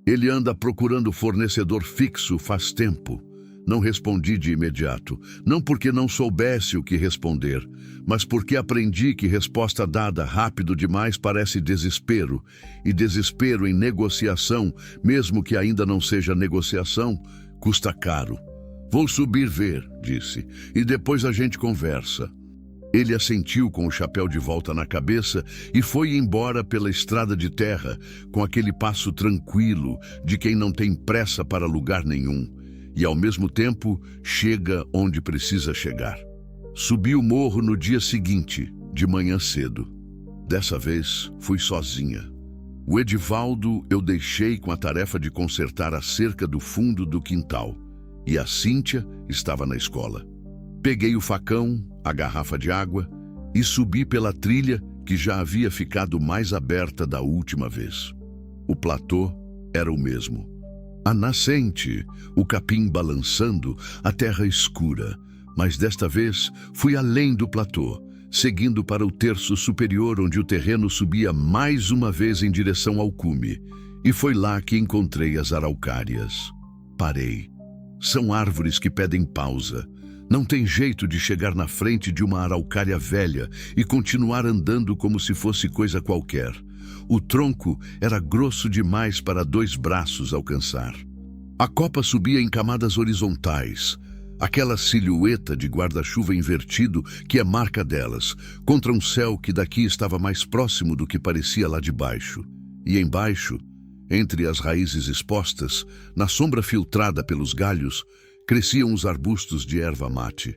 Ele anda procurando fornecedor fixo faz tempo." Não respondi de imediato, não porque não soubesse o que responder, mas porque aprendi que resposta dada rápido demais parece desespero, e desespero em negociação, mesmo que ainda não seja negociação, custa caro. "Vou subir ver", disse, "e depois a gente conversa." Ele assentiu com o chapéu de volta na cabeça e foi embora pela estrada de terra, com aquele passo tranquilo de quem não tem pressa para lugar nenhum. E, ao mesmo tempo, chega onde precisa chegar. Subi o morro no dia seguinte, de manhã cedo. Dessa vez, fui sozinha. O Edivaldo eu deixei com a tarefa de consertar a cerca do fundo do quintal, e a Cíntia estava na escola. Peguei o facão, a garrafa de água, e subi pela trilha que já havia ficado mais aberta da última vez. O platô era o mesmo. A nascente, o capim balançando, a terra escura, mas desta vez fui além do platô, seguindo para o terço superior onde o terreno subia mais uma vez em direção ao cume, e foi lá que encontrei as araucárias. Parei. São árvores que pedem pausa. Não tem jeito de chegar na frente de uma araucária velha e continuar andando como se fosse coisa qualquer. O tronco era grosso demais para 2 braços alcançar. A copa subia em camadas horizontais, aquela silhueta de guarda-chuva invertido que é marca delas, contra um céu que daqui estava mais próximo do que parecia lá de baixo. E embaixo, entre as raízes expostas, na sombra filtrada pelos galhos, cresciam os arbustos de erva mate.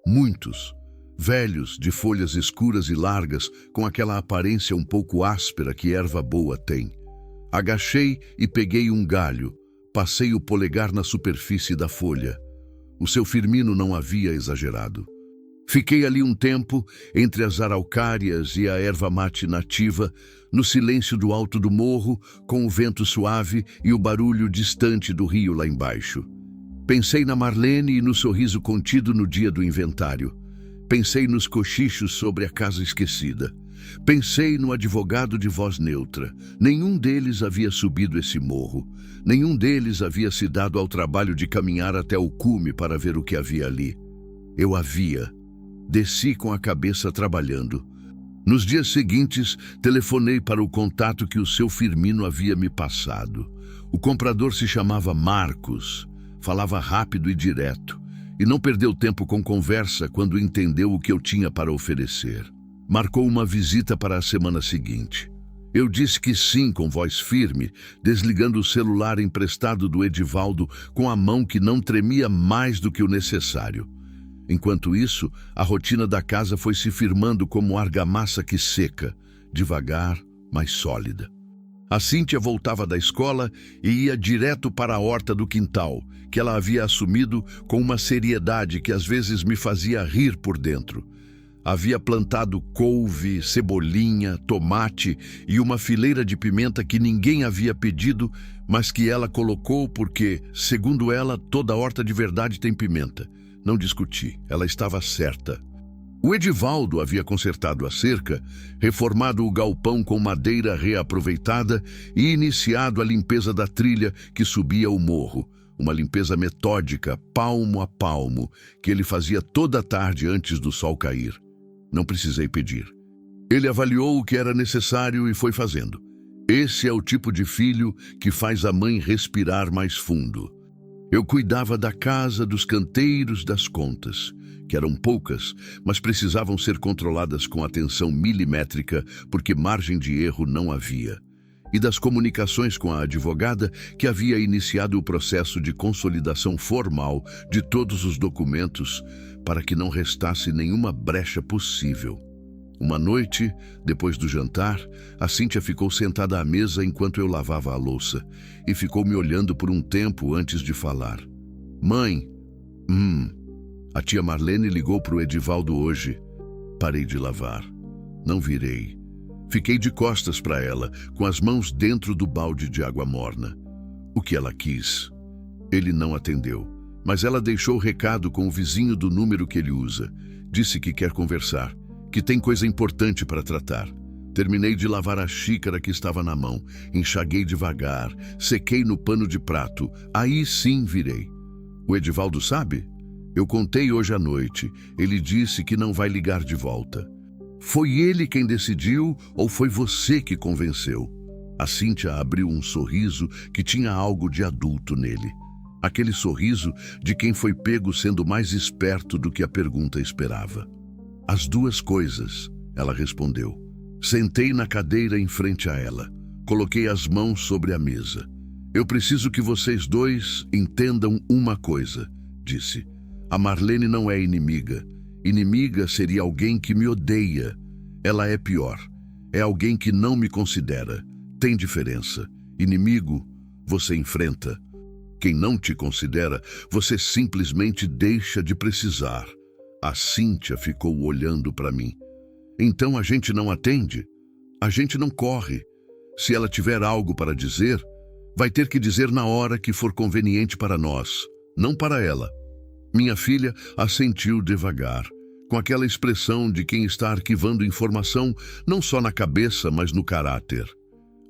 Muitos, velhos, de folhas escuras e largas, com aquela aparência um pouco áspera que erva boa tem. Agachei e peguei um galho, passei o polegar na superfície da folha. O seu Firmino não havia exagerado. Fiquei ali um tempo, entre as araucárias e a erva mate nativa, no silêncio do alto do morro, com o vento suave e o barulho distante do rio lá embaixo. Pensei na Marlene e no sorriso contido no dia do inventário. Pensei nos cochichos sobre a casa esquecida. Pensei no advogado de voz neutra. Nenhum deles havia subido esse morro. Nenhum deles havia se dado ao trabalho de caminhar até o cume para ver o que havia ali. Eu havia. Desci com a cabeça trabalhando. Nos dias seguintes, telefonei para o contato que o seu Firmino havia me passado. O comprador se chamava Marcos. Falava rápido e direto, e não perdeu tempo com conversa quando entendeu o que eu tinha para oferecer. Marcou uma visita para a semana seguinte. Eu disse que sim com voz firme, desligando o celular emprestado do Edivaldo com a mão que não tremia mais do que o necessário. Enquanto isso, a rotina da casa foi se firmando como argamassa que seca, devagar, mas sólida. A Cíntia voltava da escola e ia direto para a horta do quintal, que ela havia assumido com uma seriedade que às vezes me fazia rir por dentro. Havia plantado couve, cebolinha, tomate e uma fileira de pimenta que ninguém havia pedido, mas que ela colocou porque, segundo ela, toda horta de verdade tem pimenta. Não discuti, ela estava certa. O Edivaldo havia consertado a cerca, reformado o galpão com madeira reaproveitada e iniciado a limpeza da trilha que subia o morro. Uma limpeza metódica, palmo a palmo, que ele fazia toda a tarde antes do sol cair. Não precisei pedir. Ele avaliou o que era necessário e foi fazendo. Esse é o tipo de filho que faz a mãe respirar mais fundo. Eu cuidava da casa, dos canteiros, das contas, que eram poucas, mas precisavam ser controladas com atenção milimétrica, porque margem de erro não havia. E das comunicações com a advogada, que havia iniciado o processo de consolidação formal de todos os documentos, para que não restasse nenhuma brecha possível. Uma noite, depois do jantar, a Cíntia ficou sentada à mesa enquanto eu lavava a louça e ficou me olhando por um tempo antes de falar. Mãe, a tia Marlene ligou para o Edivaldo hoje. Parei de lavar. Não virei. Fiquei de costas para ela, com as mãos dentro do balde de água morna. O que ela quis. Ele não atendeu. Mas ela deixou o recado com o vizinho do número que ele usa. Disse que quer conversar, que tem coisa importante para tratar. Terminei de lavar a xícara que estava na mão, enxaguei devagar, sequei no pano de prato. Aí sim virei. O Edivaldo sabe? Eu contei hoje à noite. Ele disse que não vai ligar de volta. Foi ele quem decidiu ou foi você que convenceu? A Cíntia abriu um sorriso que tinha algo de adulto nele. Aquele sorriso de quem foi pego sendo mais esperto do que a pergunta esperava. As duas coisas, ela respondeu. Sentei na cadeira em frente a ela. Coloquei as mãos sobre a mesa. Eu preciso que vocês dois entendam uma coisa, disse. A Marlene não é inimiga. Inimiga seria alguém que me odeia. Ela é pior. É alguém que não me considera. Tem diferença. Inimigo, você enfrenta. Quem não te considera, você simplesmente deixa de precisar. A Cíntia ficou olhando para mim. Então a gente não atende? A gente não corre. Se ela tiver algo para dizer, vai ter que dizer na hora que for conveniente para nós, não para ela. Minha filha assentiu devagar, com aquela expressão de quem está arquivando informação não só na cabeça, mas no caráter.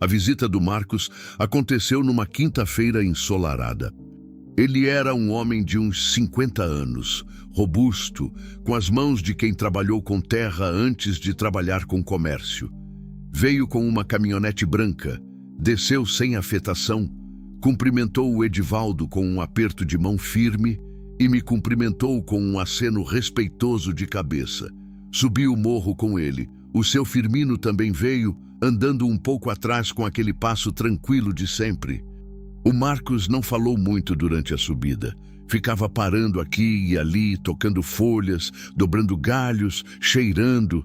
A visita do Marcos aconteceu numa quinta-feira ensolarada. Ele era um homem de uns 50 anos, robusto, com as mãos de quem trabalhou com terra antes de trabalhar com comércio. Veio com uma caminhonete branca, desceu sem afetação, cumprimentou o Edivaldo com um aperto de mão firme e me cumprimentou com um aceno respeitoso de cabeça. Subi o morro com ele. O seu Firmino também veio, andando um pouco atrás com aquele passo tranquilo de sempre. O Marcos não falou muito durante a subida. Ficava parando aqui e ali, tocando folhas, dobrando galhos, cheirando.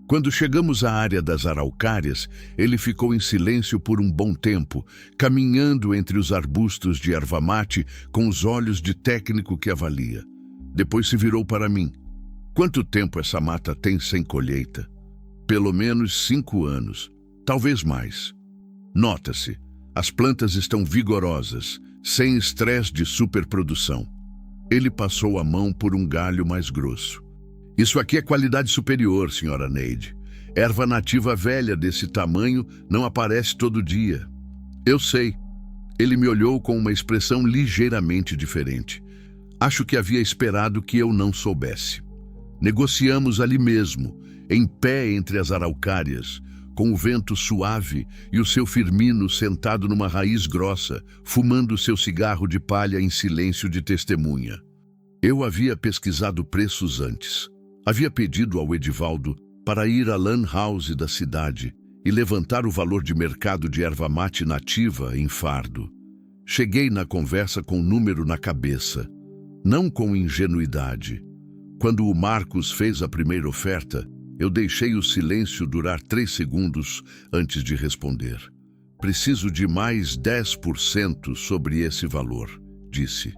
Quando chegamos à área das araucárias, ele ficou em silêncio por um bom tempo, caminhando entre os arbustos de erva mate com os olhos de técnico que avalia. Depois se virou para mim. Quanto tempo essa mata tem sem colheita? Pelo menos 5 anos, talvez mais. Nota-se, as plantas estão vigorosas, sem estresse de superprodução. Ele passou a mão por um galho mais grosso. Isso aqui é qualidade superior, senhora Neide. Erva nativa velha desse tamanho não aparece todo dia. Eu sei. Ele me olhou com uma expressão ligeiramente diferente. Acho que havia esperado que eu não soubesse. Negociamos ali mesmo, em pé entre as araucárias, com o vento suave e o seu Firmino sentado numa raiz grossa, fumando seu cigarro de palha em silêncio de testemunha. Eu havia pesquisado preços antes. Havia pedido ao Edivaldo para ir à lan house da cidade e levantar o valor de mercado de erva mate nativa em fardo. Cheguei na conversa com o número na cabeça, não com ingenuidade. Quando o Marcos fez a primeira oferta, eu deixei o silêncio durar 3 segundos antes de responder. Preciso de mais 10% sobre esse valor, disse.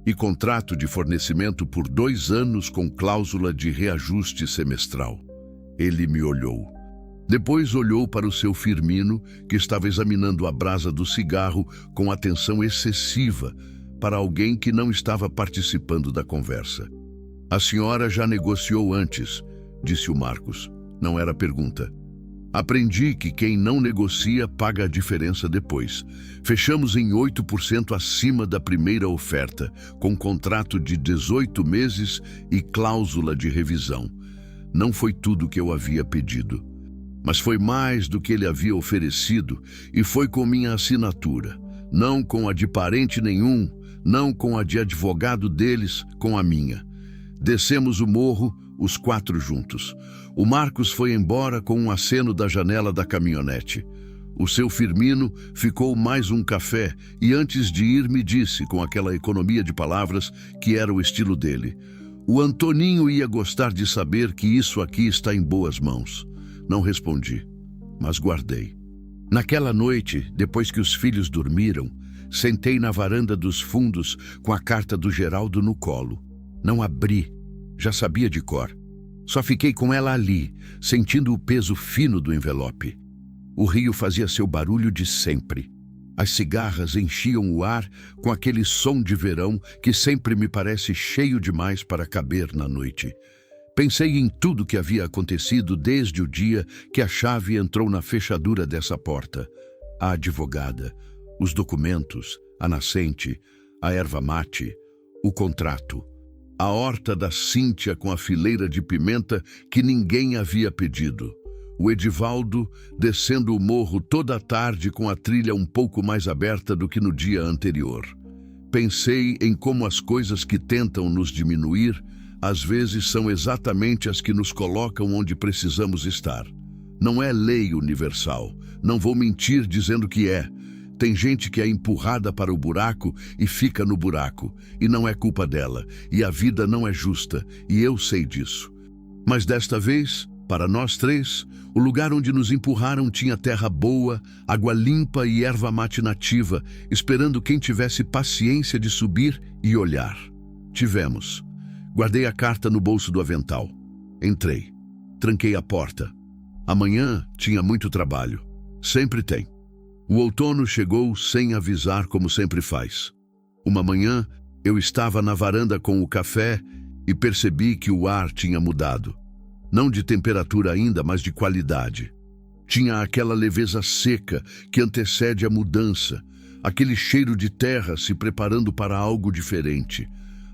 e contrato de fornecimento por 2 anos com cláusula de reajuste semestral. Ele me olhou. Depois olhou para o seu Firmino, que estava examinando a brasa do cigarro com atenção excessiva para alguém que não estava participando da conversa. A senhora já negociou antes, disse o Marcos. Não era pergunta. Aprendi que quem não negocia paga a diferença depois. Fechamos em 8% acima da primeira oferta, com contrato de 18 meses e cláusula de revisão. Não foi tudo o que eu havia pedido, mas foi mais do que ele havia oferecido e foi com minha assinatura. Não com a de parente nenhum, não com a de advogado deles, com a minha. Descemos o morro, os 4 juntos. O Marcos foi embora com um aceno da janela da caminhonete. O seu Firmino ficou mais um café e antes de ir me disse, com aquela economia de palavras que era o estilo dele: o Antoninho ia gostar de saber que isso aqui está em boas mãos. Não respondi, mas guardei. Naquela noite, depois que os filhos dormiram, sentei na varanda dos fundos com a carta do Geraldo no colo. Não abri, já sabia de cor. Só fiquei com ela ali, sentindo o peso fino do envelope. O rio fazia seu barulho de sempre. As cigarras enchiam o ar com aquele som de verão que sempre me parece cheio demais para caber na noite. Pensei em tudo que havia acontecido desde o dia que a chave entrou na fechadura dessa porta. A advogada, os documentos, a nascente, a erva mate, o contrato. A horta da Cíntia com a fileira de pimenta que ninguém havia pedido. O Edivaldo descendo o morro toda a tarde com a trilha um pouco mais aberta do que no dia anterior. Pensei em como as coisas que tentam nos diminuir, às vezes são exatamente as que nos colocam onde precisamos estar. Não é lei universal. Não vou mentir dizendo que é. Tem gente que é empurrada para o buraco e fica no buraco, e não é culpa dela, e a vida não é justa, e eu sei disso. Mas desta vez, para nós 3, o lugar onde nos empurraram tinha terra boa, água limpa e erva mate nativa, esperando quem tivesse paciência de subir e olhar. Tivemos. Guardei a carta no bolso do avental. Entrei. Tranquei a porta. Amanhã tinha muito trabalho. Sempre tem. O outono chegou sem avisar, como sempre faz. Uma manhã, eu estava na varanda com o café e percebi que o ar tinha mudado. Não de temperatura ainda, mas de qualidade. Tinha aquela leveza seca que antecede a mudança, aquele cheiro de terra se preparando para algo diferente.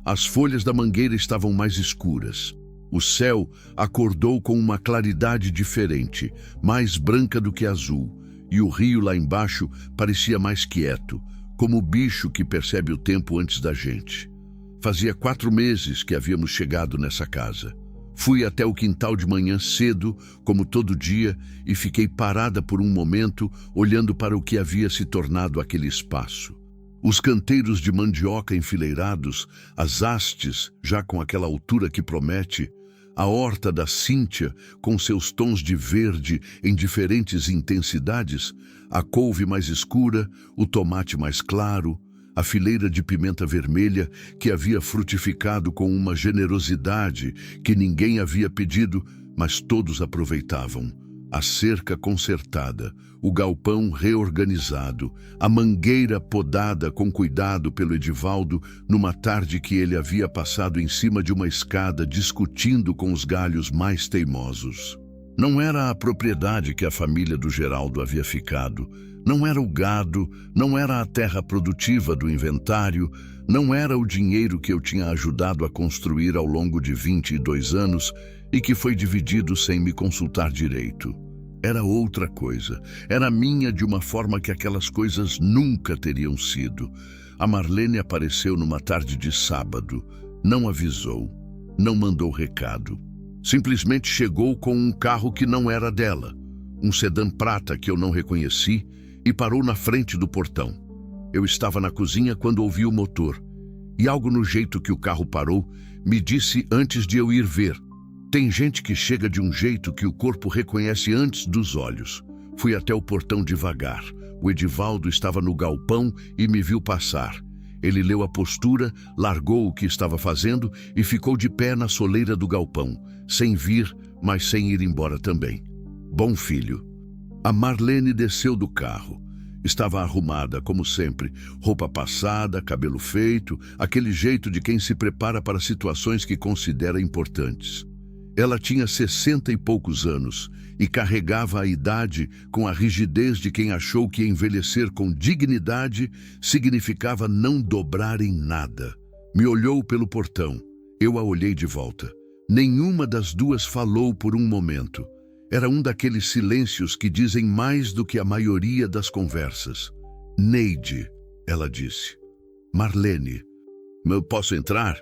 As folhas da mangueira estavam mais escuras. O céu acordou com uma claridade diferente, mais branca do que azul. E o rio lá embaixo parecia mais quieto, como o bicho que percebe o tempo antes da gente. Fazia 4 meses que havíamos chegado nessa casa. Fui até o quintal de manhã cedo, como todo dia, e fiquei parada por um momento, olhando para o que havia se tornado aquele espaço. Os canteiros de mandioca enfileirados, as hastes, já com aquela altura que promete, a horta da Cíntia, com seus tons de verde em diferentes intensidades, a couve mais escura, o tomate mais claro, a fileira de pimenta vermelha que havia frutificado com uma generosidade que ninguém havia pedido, mas todos aproveitavam. A cerca consertada, o galpão reorganizado, a mangueira podada com cuidado pelo Edivaldo numa tarde que ele havia passado em cima de uma escada discutindo com os galhos mais teimosos. Não era a propriedade que a família do Geraldo havia ficado, não era o gado, não era a terra produtiva do inventário, não era o dinheiro que eu tinha ajudado a construir ao longo de 22 anos e que foi dividido sem me consultar direito. Era outra coisa, era minha de uma forma que aquelas coisas nunca teriam sido. A Marlene apareceu numa tarde de sábado, não avisou, não mandou recado. Simplesmente chegou com um carro que não era dela, um sedã prata que eu não reconheci, e parou na frente do portão. Eu estava na cozinha quando ouvi o motor, e algo no jeito que o carro parou me disse antes de eu ir ver: tem gente que chega de um jeito que o corpo reconhece antes dos olhos. Fui até o portão devagar. O Edivaldo estava no galpão e me viu passar. Ele leu a postura, largou o que estava fazendo e ficou de pé na soleira do galpão, sem vir, mas sem ir embora também. Bom filho. A Marlene desceu do carro. Estava arrumada, como sempre, roupa passada, cabelo feito, aquele jeito de quem se prepara para situações que considera importantes. Ela tinha 60 e poucos anos e carregava a idade com a rigidez de quem achou que envelhecer com dignidade significava não dobrar em nada. Me olhou pelo portão. Eu a olhei de volta. Nenhuma das duas falou por um momento. Era um daqueles silêncios que dizem mais do que a maioria das conversas. Neide, ela disse. Marlene, eu posso entrar?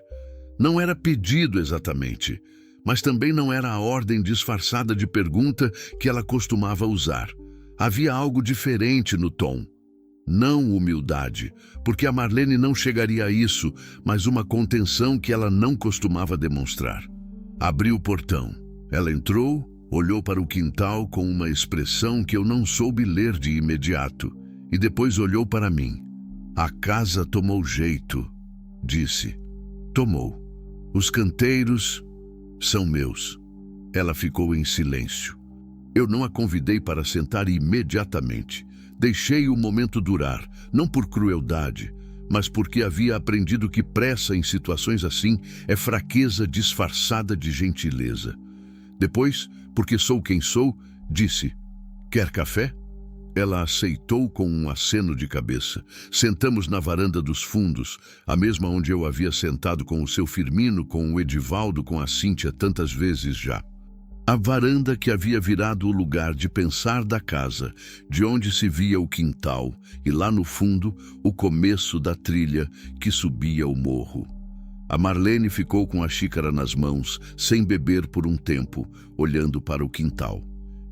Não era pedido exatamente, mas também não era a ordem disfarçada de pergunta que ela costumava usar. Havia algo diferente no tom. Não humildade, porque a Marlene não chegaria a isso, mas uma contenção que ela não costumava demonstrar. Abri o portão. Ela entrou, olhou para o quintal com uma expressão que eu não soube ler de imediato, e depois olhou para mim. A casa tomou jeito, disse. Tomou. Os canteiros são meus. Ela ficou em silêncio. Eu não a convidei para sentar imediatamente. Deixei o momento durar, não por crueldade, mas porque havia aprendido que pressa em situações assim é fraqueza disfarçada de gentileza. Depois, porque sou quem sou, disse, quer café? Ela aceitou com um aceno de cabeça. Sentamos na varanda dos fundos, a mesma onde eu havia sentado com o seu Firmino, com o Edivaldo, com a Cíntia tantas vezes já. A varanda que havia virado o lugar de pensar da casa, de onde se via o quintal, e lá no fundo, o começo da trilha que subia o morro. A Marlene ficou com a xícara nas mãos, sem beber por um tempo, olhando para o quintal.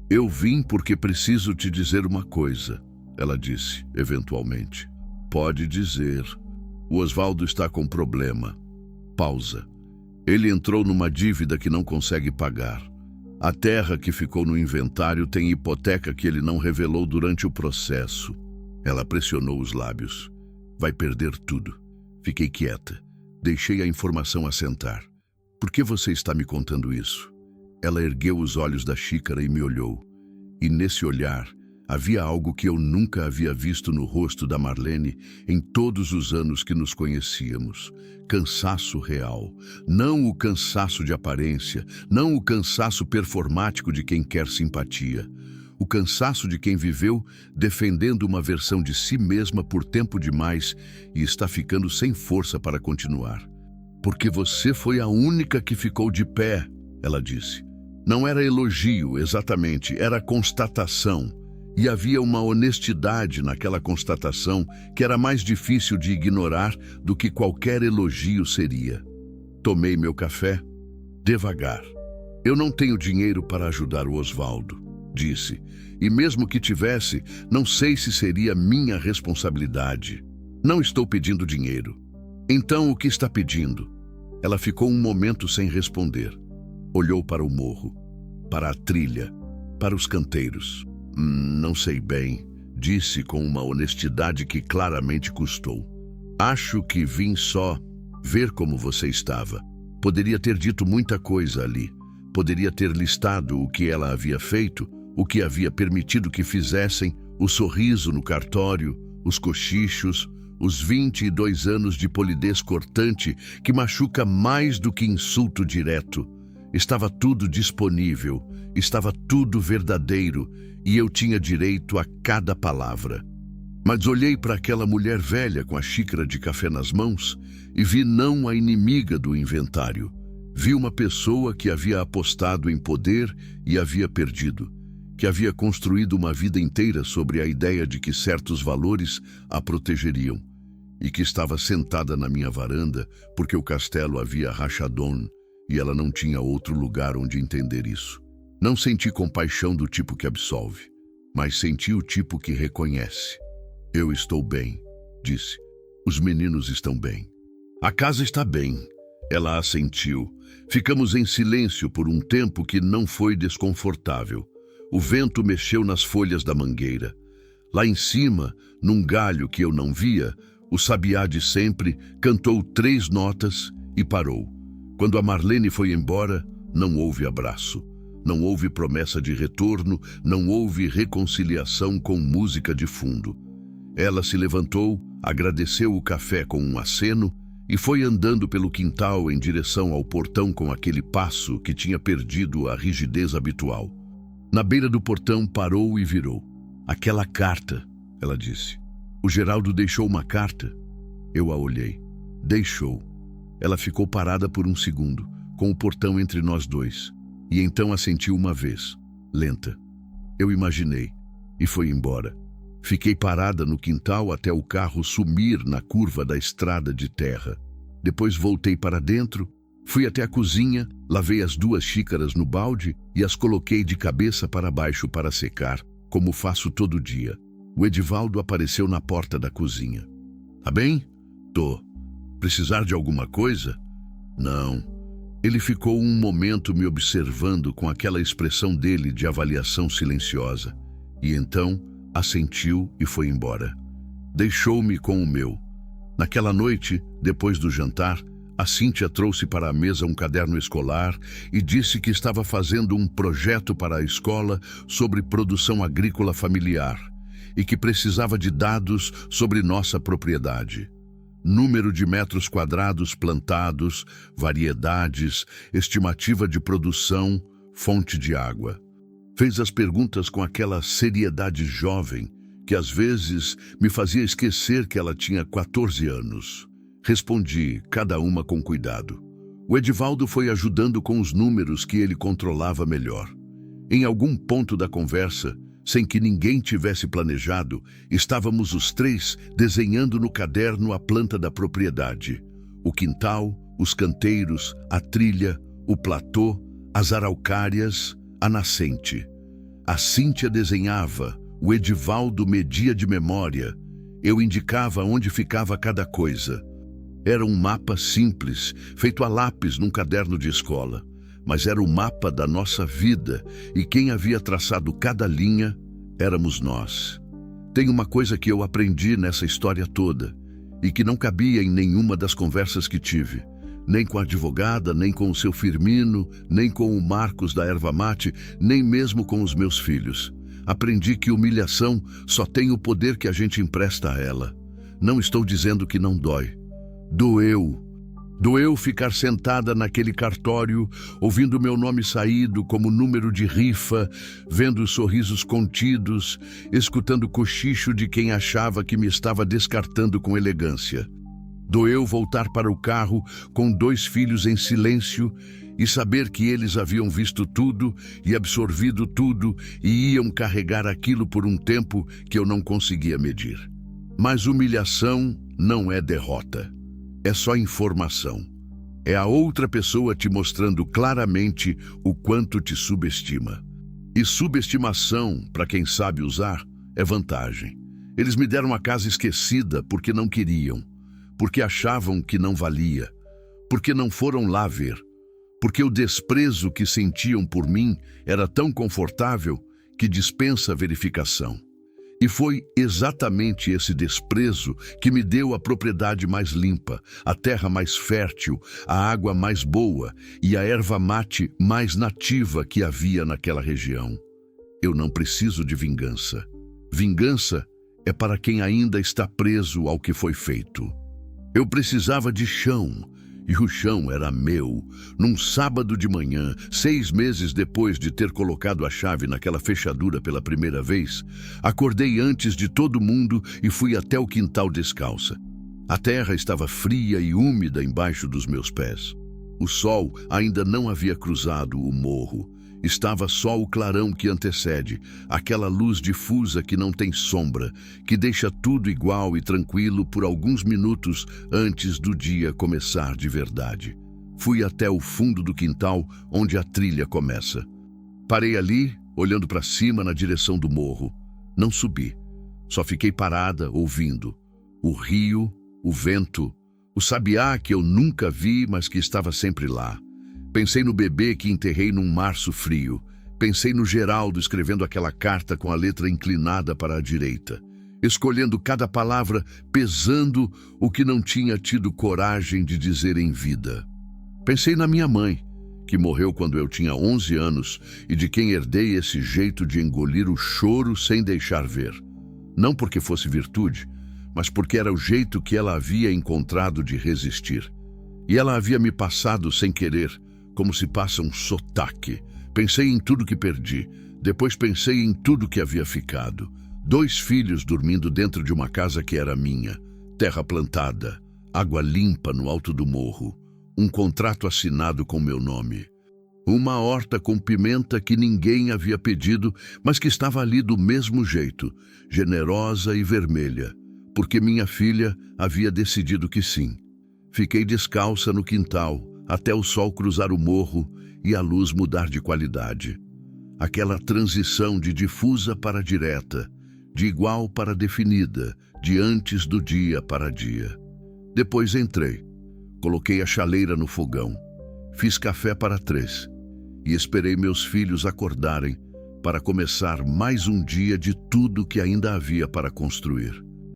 Eu vim porque preciso te dizer uma coisa, ela disse, eventualmente. Pode dizer. O Osvaldo está com problema. Pausa. Ele entrou numa dívida que não consegue pagar. A terra que ficou no inventário tem hipoteca que ele não revelou durante o processo. Ela pressionou os lábios. Vai perder tudo. Fiquei quieta. Deixei a informação assentar. Por que você está me contando isso? Ela ergueu os olhos da xícara e me olhou. E nesse olhar, havia algo que eu nunca havia visto no rosto da Marlene em todos os anos que nos conhecíamos. Cansaço real. Não o cansaço de aparência, não o cansaço performático de quem quer simpatia. O cansaço de quem viveu defendendo uma versão de si mesma por tempo demais e está ficando sem força para continuar. Porque você foi a única que ficou de pé, ela disse. Não era elogio, exatamente, era constatação. E havia uma honestidade naquela constatação que era mais difícil de ignorar do que qualquer elogio seria. Tomei meu café devagar. Eu não tenho dinheiro para ajudar o Osvaldo, disse. E mesmo que tivesse, não sei se seria minha responsabilidade. Não estou pedindo dinheiro. Então, o que está pedindo? Ela ficou um momento sem responder. Olhou para o morro, para a trilha, para os canteiros. Não sei bem, disse com uma honestidade que claramente custou. Acho que vim só ver como você estava. Poderia ter dito muita coisa ali. Poderia ter listado o que ela havia feito, o que havia permitido que fizessem, o sorriso no cartório, os cochichos, os 22 anos de polidez cortante que machuca mais do que insulto direto. Estava tudo disponível, estava tudo verdadeiro e eu tinha direito a cada palavra. Mas olhei para aquela mulher velha com a xícara de café nas mãos e vi não a inimiga do inventário. Vi uma pessoa que havia apostado em poder e havia perdido, que havia construído uma vida inteira sobre a ideia de que certos valores a protegeriam e que estava sentada na minha varanda porque o castelo havia rachadon e ela não tinha outro lugar onde entender isso. Não senti compaixão do tipo que absolve, mas senti o tipo que reconhece. Eu estou bem, disse. Os meninos estão bem. A casa está bem. Ela assentiu. Ficamos em silêncio por um tempo que não foi desconfortável. O vento mexeu nas folhas da mangueira. Lá em cima, num galho que eu não via, O sabiá de sempre cantou 3 notas e parou. Quando a Marlene foi embora, não houve abraço. Não houve promessa de retorno, não houve reconciliação com música de fundo. Ela se levantou, agradeceu o café com um aceno e foi andando pelo quintal em direção ao portão com aquele passo que tinha perdido a rigidez habitual. Na beira do portão parou e virou. Aquela carta, ela disse. O Geraldo deixou uma carta? Eu a olhei. Deixou. Ela ficou parada por um segundo, com o portão entre nós dois, e então assentiu uma vez, lenta. Eu imaginei, e foi embora. Fiquei parada no quintal até o carro sumir na curva da estrada de terra. Depois voltei para dentro, fui até a cozinha, lavei as 2 xícaras no balde e as coloquei de cabeça para baixo para secar, como faço todo dia. O Edivaldo apareceu na porta da cozinha. Tá bem? Tô. Precisar de alguma coisa? Não. Ele ficou um momento me observando com aquela expressão dele de avaliação silenciosa. E então assentiu e foi embora. Deixou-me com o meu. Naquela noite, depois do jantar, a Cíntia trouxe para a mesa um caderno escolar e disse que estava fazendo um projeto para a escola sobre produção agrícola familiar e que precisava de dados sobre nossa propriedade. Número de metros quadrados plantados, variedades, estimativa de produção, fonte de água. Fez as perguntas com aquela seriedade jovem que às vezes me fazia esquecer que ela tinha 14 anos. Respondi, cada uma com cuidado. O Edivaldo foi ajudando com os números que ele controlava melhor. Em algum ponto da conversa, sem que ninguém tivesse planejado, estávamos os 3 desenhando no caderno a planta da propriedade. O quintal, os canteiros, a trilha, o platô, as araucárias, a nascente. A Cíntia desenhava, o Edivaldo media de memória. Eu indicava onde ficava cada coisa. Era um mapa simples, feito a lápis num caderno de escola. Mas era o mapa da nossa vida e quem havia traçado cada linha éramos nós. Tem uma coisa que eu aprendi nessa história toda e que não cabia em nenhuma das conversas que tive, nem com a advogada, nem com o seu Firmino, nem com o Marcos da erva mate, nem mesmo com os meus filhos. Aprendi que humilhação só tem o poder que a gente empresta a ela. Não estou dizendo que não dói. Doeu. Doeu ficar sentada naquele cartório, ouvindo meu nome saído como número de rifa, vendo os sorrisos contidos, escutando o cochicho de quem achava que me estava descartando com elegância. Doeu voltar para o carro com 2 filhos em silêncio e saber que eles haviam visto tudo e absorvido tudo e iam carregar aquilo por um tempo que eu não conseguia medir. Mas humilhação não é derrota. É só informação. É a outra pessoa te mostrando claramente o quanto te subestima. E subestimação, para quem sabe usar, é vantagem. Eles me deram a casa esquecida porque não queriam, porque achavam que não valia, porque não foram lá ver, porque o desprezo que sentiam por mim era tão confortável que dispensa verificação. E foi exatamente esse desprezo que me deu a propriedade mais limpa, a terra mais fértil, a água mais boa e a erva mate mais nativa que havia naquela região. Eu não preciso de vingança. Vingança é para quem ainda está preso ao que foi feito. Eu precisava de chão, e o chão era meu. Num sábado de manhã, 6 meses depois de ter colocado a chave naquela fechadura pela primeira vez, acordei antes de todo mundo e fui até o quintal descalça. A terra estava fria e úmida embaixo dos meus pés. O sol ainda não havia cruzado o morro. Estava só o clarão que antecede, aquela luz difusa que não tem sombra, que deixa tudo igual e tranquilo por alguns minutos antes do dia começar de verdade. Fui até o fundo do quintal, onde a trilha começa. Parei ali, olhando para cima na direção do morro. Não subi. Só fiquei parada, ouvindo. O rio, o vento, o sabiá que eu nunca vi, mas que estava sempre lá. Pensei no bebê que enterrei num março frio. Pensei no Geraldo escrevendo aquela carta com a letra inclinada para a direita. escolhendo cada palavra, pesando o que não tinha tido coragem de dizer em vida. Pensei na minha mãe, que morreu quando eu tinha 11 anos e de quem herdei esse jeito de engolir o choro sem deixar ver. Não porque fosse virtude, mas porque era o jeito que ela havia encontrado de resistir. E ela havia me passado sem querer, como se passa um sotaque. Pensei em tudo que perdi, depois pensei em tudo que havia ficado. 2 filhos dormindo dentro de uma casa que era minha, terra plantada, água limpa no alto do morro, um contrato assinado com meu nome. Uma horta com pimenta que ninguém havia pedido, mas que estava ali do mesmo jeito, generosa e vermelha, porque minha filha havia decidido que sim. Fiquei descalça no quintal, até o sol cruzar o morro e a luz mudar de qualidade. Aquela transição de difusa para direta, de igual para definida, de antes do dia para dia. Depois entrei, coloquei a chaleira no fogão, fiz café para 3 e esperei meus filhos acordarem para começar mais um dia de tudo que ainda havia para construir.